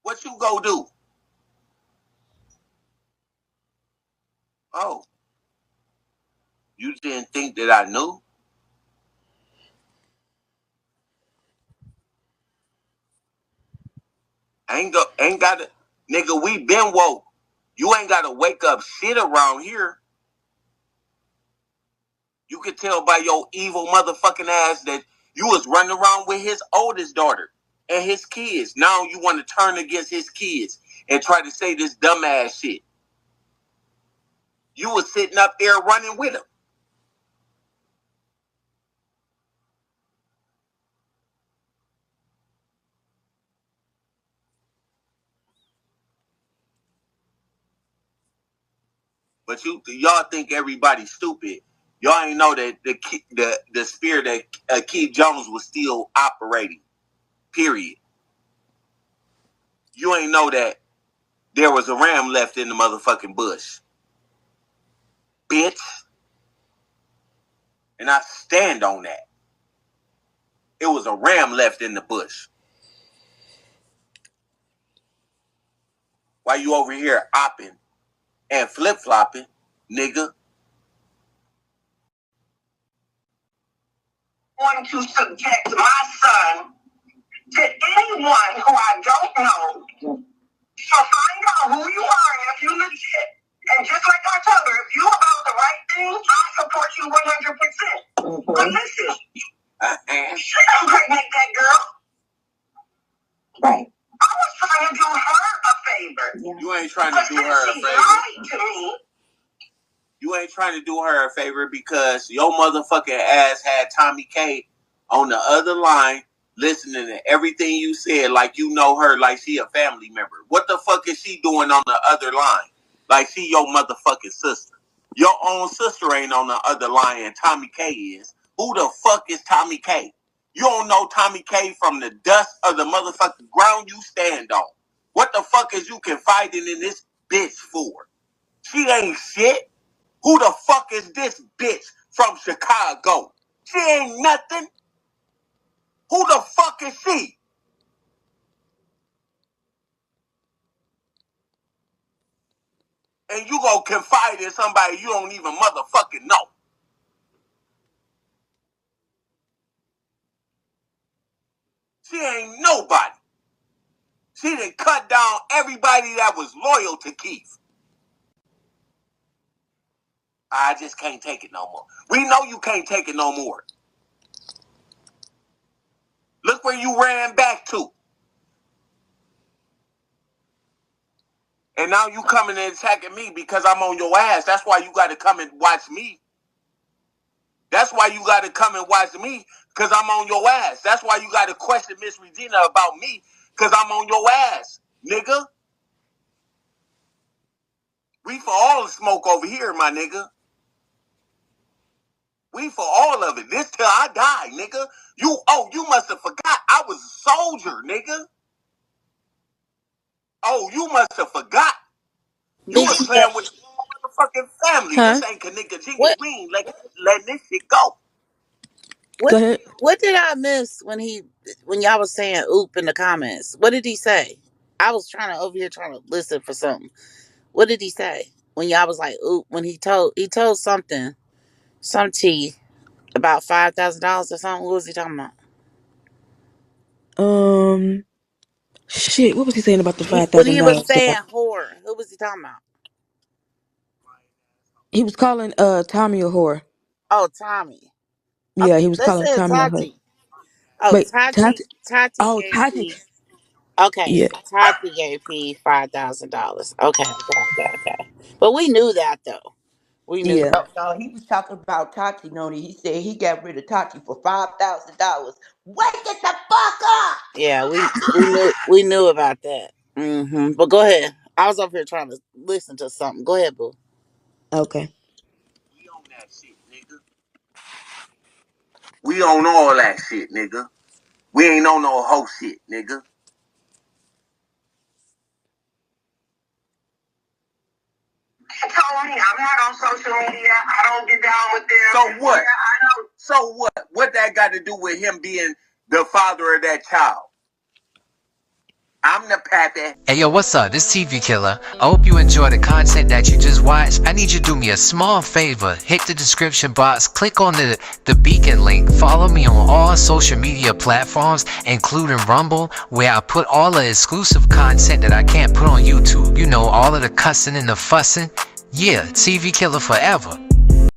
What you go do? Oh, you didn't think that I knew? Ain't gotta, nigga, we been woke. You ain't gotta wake up shit around here. You could tell by your evil motherfucking ass that you was running around with his oldest daughter and his kids. Now you want to turn against his kids and try to say this dumbass shit. You was sitting up there running with him. But y'all think everybody's stupid. Y'all ain't know that the spirit that Keith Jones was still operating. Period. You ain't know that there was a ram left in the motherfucking bush. Bitch. And I stand on that. It was a ram left in the bush. Why you over here opping and flip-flopping, nigga? Going to subject my son to anyone who I don't know. So find out who you are and if you legit. And just like I told her, if you about the right thing, I support you 100%. But listen, she don't pregnant that girl. Right. I was trying to do her a favor. Yeah. You ain't trying to do her a favor. Lied to me. You ain't trying to do her a favor because your motherfucking ass had TOMIKAY on the other line listening to everything you said like you know her like she a family member. What the fuck is she doing on the other line? Like she your motherfucking sister. Your own sister ain't on the other line and TOMIKAY is. Who the fuck is TOMIKAY? You don't know TOMIKAY from the dust of the motherfucking ground you stand on. What the fuck is you confiding in this bitch for? She ain't shit. Who the fuck is this bitch from Chicago? She ain't nothing. Who the fuck is she? And you gonna confide in somebody you don't even motherfucking know. She ain't nobody. She done cut down everybody that was loyal to Keith. I just can't take it no more. We know you can't take it no more. Look where you ran back to. And now you coming and attacking me because I'm on your ass. That's why you got to come and watch me. That's why you got to come and watch me because I'm on your ass. That's why you got to question Miss Regina about me because I'm on your ass, nigga. We for all the smoke over here, my nigga. We for all of it. This till I die, nigga. You must have forgot I was a soldier, nigga. Oh, you must have forgot. You was playing with the motherfucking family. Huh? This ain't Kanika Jinga. We ain't letting this shit go. Go What ahead. what did I miss when y'all was saying oop in the comments? What did he say? I was trying to listen for something. What did he say? When y'all was like oop, when he told something, some tea about $5,000 or something. What was he talking about? Um, shit. What was he saying about the five When thousand he was dollars? saying whore, who was he talking about? He was calling Tommy a whore. Oh, Tommy. Yeah, Okay, he was calling listen, Tommy a whore. Tati. Oh, Wait, Tati. Tati Oh, gave Tati. P. Okay, Yeah, Tati gave P $5,000. Okay. But we knew that though. We knew yeah. that. No, he was talking about Tati, Noni. He said he got rid of Tati for $5,000. Wake it the fuck up! Yeah, we knew about that. But go ahead. I was up here trying to listen to something. Go ahead, boo. Okay. We own that shit, nigga. We own all that shit, nigga. We ain't on no hoe shit, nigga. Told me I'm not on social media. I don't get down with them. So what? Yeah, I know. So what? What that got to do with him being the father of that child? I'm the pappy. Hey yo, what's up? This TV Killer. I hope you enjoy the content that you just watched. I need you to do me a small favor. Hit the description box, click on the beacon link, follow me on all social media platforms, including Rumble, where I put all the exclusive content that I can't put on YouTube. You know, all of the cussing and the fussing. Yeah, TV Killer forever.